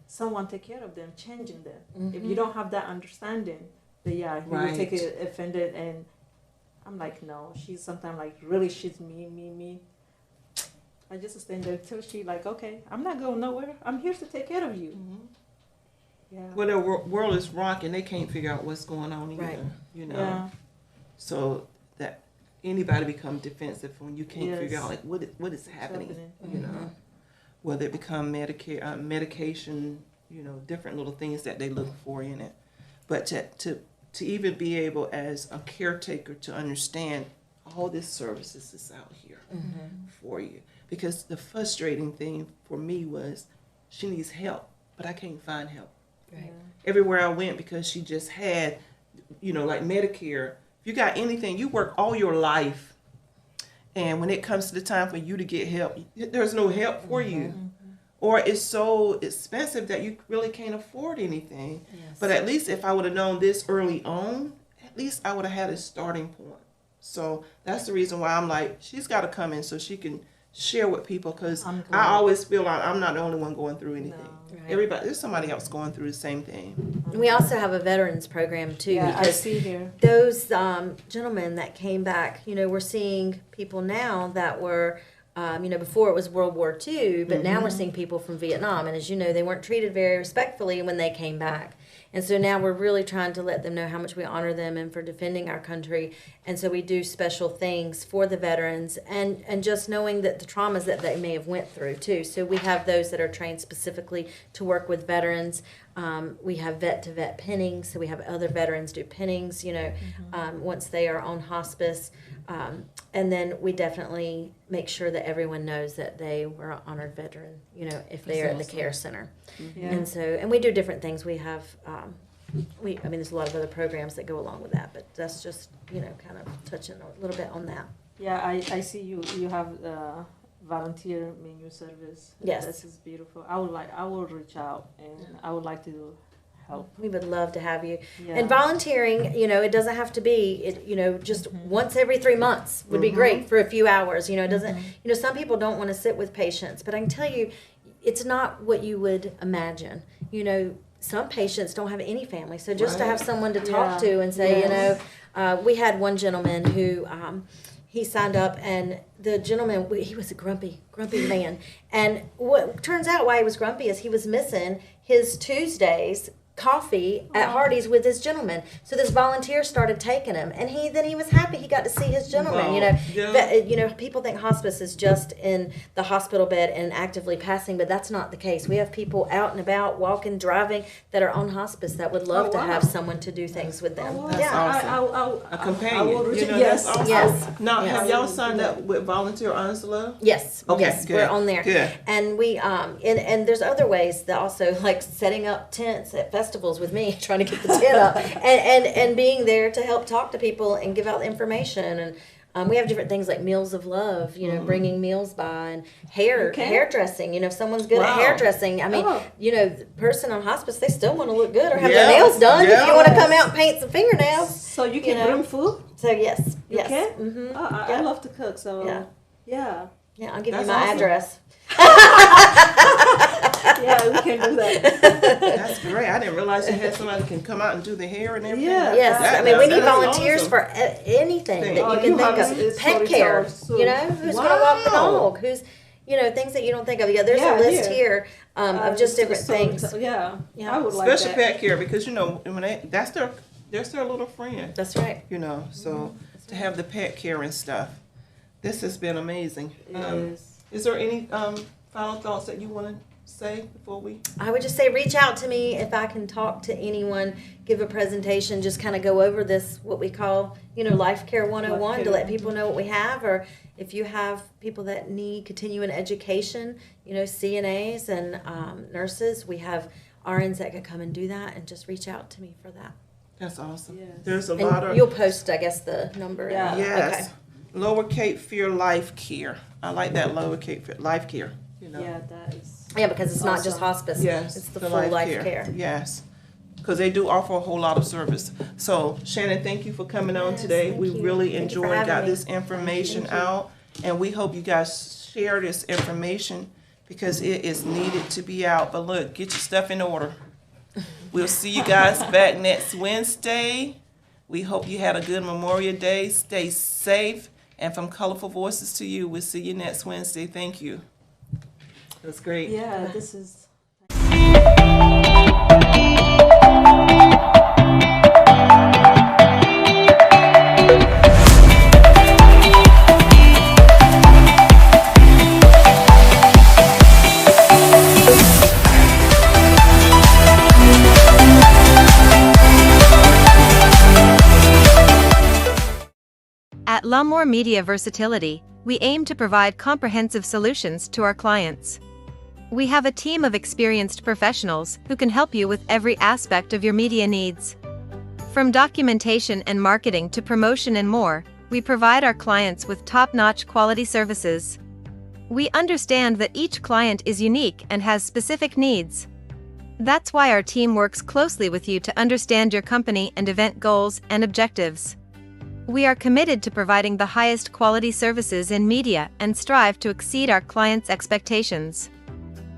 Speaker 3: someone take care of them, changing them. If you don't have that understanding, then you will take it offended. And I'm like, no, she's sometimes like, really, she's me. I just stand there till she like, okay, I'm not going nowhere. I'm here to take care of you. Yeah.
Speaker 5: Well, the world is rocking. They can't figure out what's going on either.
Speaker 6: Right.
Speaker 3: Yeah.
Speaker 5: So that anybody become defensive when you can't figure out like what is happening. Whether it become medication, different little things that they look for in it. But to even be able as a caretaker to understand all this services is out here for you. Because the frustrating thing for me was she needs help, but I can't find help.
Speaker 6: Right.
Speaker 5: Everywhere I went, because she just had, like Medicare, if you got anything, you work all your life, and when it comes to the time for you to get help, there's no help for you. Or it's so expensive that you really can't afford anything. Yes. But at least if I would have known this early on, at least I would have had a starting point. So that's the reason why I'm like, she's got to come in so she can share with people, because I always feel like I'm not the only one going through anything. No. Right. Everybody, there's somebody else going through the same thing.
Speaker 6: We also have a veterans program too.
Speaker 3: Yeah,
Speaker 6: because
Speaker 3: I see here.
Speaker 6: Those gentlemen that came back, we're seeing people now that were, before it was World War II, but now we're seeing people from Vietnam. And as you know, they weren't treated very respectfully when they came back. And so now we're really trying to let them know how much we honor them and for defending our country. And so we do special things for the veterans, and just knowing that the traumas that they may have went through too. So we have those that are trained specifically to work with veterans. We have vet-to-vet pinnings, so we have other veterans do pinnings, once they are on hospice. And then we definitely make sure that everyone knows that they were an honored veteran, if they are at the care center.
Speaker 3: Yeah.
Speaker 6: And so, and we do different things. We have, there's a lot of other programs that go along with that, but that's just, kind of touching a little bit on that.
Speaker 3: Yeah, I see you have volunteer menu service.
Speaker 6: Yes.
Speaker 3: This is beautiful. I will reach out, and I would like to help.
Speaker 6: We would love to have you.
Speaker 3: Yeah.
Speaker 6: And volunteering, it doesn't have to be, just once every 3 months would be great for a few hours. It doesn't, some people don't want to sit with patients, but I can tell you, it's not what you would imagine. Some patients don't have any family, so just to have someone to talk to and say, we had one gentleman who, he signed up, and the gentleman, he was a grumpy man. And what turns out why he was grumpy is he was missing his Tuesdays coffee at Hardee's with this gentleman. So this volunteer started taking him, and he was happy he got to see his gentleman.
Speaker 5: Wow.
Speaker 6: You know,
Speaker 5: Yeah.
Speaker 6: But, you know, people think hospice is just in the hospital bed and actively passing, but that's not the case. We have people out and about, walking, driving, that are on hospice that would love to have someone to do things with them.
Speaker 5: That's awesome. A companion. You know,
Speaker 3: yes,
Speaker 5: that's awesome.
Speaker 6: Yes.
Speaker 5: Now,
Speaker 6: Yes.
Speaker 5: have y'all signed up with Volunteer Honors to Love?
Speaker 6: Yes.
Speaker 5: Okay,
Speaker 6: Yes,
Speaker 5: good,
Speaker 6: we're on there.
Speaker 5: good.
Speaker 6: And we and there's other ways that also, like setting up tents at festivals with me, trying to get the tent up, and being there to help talk to people and give out information. And we have different things like meals of love, you know, bringing meals by, and hairdressing. You know, if someone's good at hairdressing, I mean, you know, the person on hospice, they still want to look good or have their nails done.
Speaker 5: Yeah.
Speaker 6: If you want to come out and paint some fingernails.
Speaker 3: So you can bring food?
Speaker 6: So yes.
Speaker 3: You
Speaker 6: yes.
Speaker 3: can?
Speaker 6: Mm-hmm.
Speaker 3: I love to cook, so yeah.
Speaker 6: Yeah, I'll give
Speaker 5: That's
Speaker 6: you my
Speaker 5: awesome.
Speaker 6: address.
Speaker 3: Yeah, we can do that.
Speaker 5: That's great. I didn't realize you had somebody that can come out and do the hair and everything.
Speaker 3: Yeah.
Speaker 6: Yes,
Speaker 5: That-
Speaker 6: I mean we
Speaker 5: that
Speaker 6: need
Speaker 5: is
Speaker 6: volunteers
Speaker 5: awesome.
Speaker 6: for anything that you
Speaker 3: Oh,
Speaker 6: can
Speaker 3: you
Speaker 6: think
Speaker 3: have
Speaker 6: of.
Speaker 3: this
Speaker 6: Pet
Speaker 3: story
Speaker 6: care,
Speaker 3: soon.
Speaker 6: you know, who's going to walk the dog? Who's, you know, things that you don't think of. Yeah, there's a list here of just different things.
Speaker 3: Yeah,
Speaker 6: Yeah.
Speaker 3: I would like
Speaker 5: Especially
Speaker 3: that.
Speaker 5: pet care, because you know when that's their little friend.
Speaker 6: That's right.
Speaker 5: You know, so to have the pet care and stuff, this has been amazing. Is there any final thoughts that you want to say before we?
Speaker 6: I would just say reach out to me if I can talk to anyone, give a presentation, just kind of go over this, what we call, you know, Life Care 101 to let people know what we have, or if you have people that need continuing education, you know, CNAs and nurses, we have RNs that could come and do that, and just reach out to me for that.
Speaker 5: That's awesome.
Speaker 3: Yes.
Speaker 5: There's a lot
Speaker 6: And
Speaker 5: of
Speaker 6: you'll post, I guess, the number.
Speaker 3: Yeah.
Speaker 5: yes.
Speaker 6: Okay.
Speaker 5: Lower Cape Fear Life Care. I like that Lower Cape Fear Life Care. You know.
Speaker 3: Yeah, that is.
Speaker 6: Yeah, because it's not just
Speaker 3: Awesome.
Speaker 6: hospice.
Speaker 5: Yes,
Speaker 6: It's the full life care.
Speaker 5: Yes, because they do offer a whole lot of service. So Shannon, thank you for coming on
Speaker 6: Yes,
Speaker 5: today.
Speaker 6: thank
Speaker 5: We
Speaker 6: you.
Speaker 5: really
Speaker 6: Thank you for
Speaker 5: enjoyed,
Speaker 6: having
Speaker 5: got
Speaker 6: me.
Speaker 5: this information out, and we hope you guys share this information because it is needed to be out. But look, get your stuff in order. We'll see you guys back next Wednesday. We hope you had a good Memorial Day. Stay safe. And from Colorful Voices to you, we'll see you next Wednesday. Thank you. That's great.
Speaker 3: Yeah, this is.
Speaker 7: At L'Amour Media Versatility, we aim to provide comprehensive solutions to our clients. We have a team of experienced professionals who can help you with every aspect of your media needs. From documentation and marketing to promotion and more, we provide our clients with top-notch quality services. We understand that each client is unique and has specific needs. That's why our team works closely with you to understand your company and event goals and objectives. We are committed to providing the highest quality services in media and strive to exceed our clients' expectations.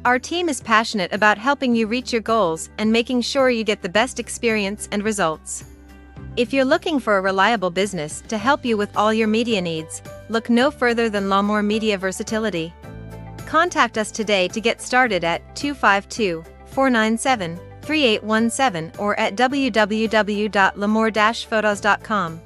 Speaker 7: Our team is passionate about helping you reach your goals and making sure you get the best experience and results. If you're looking for a reliable business to help you with all your media needs, look no further than L'Amour Media Versatility. Contact us today to get started at 252-497-3817 or at www.lamour-photos.com.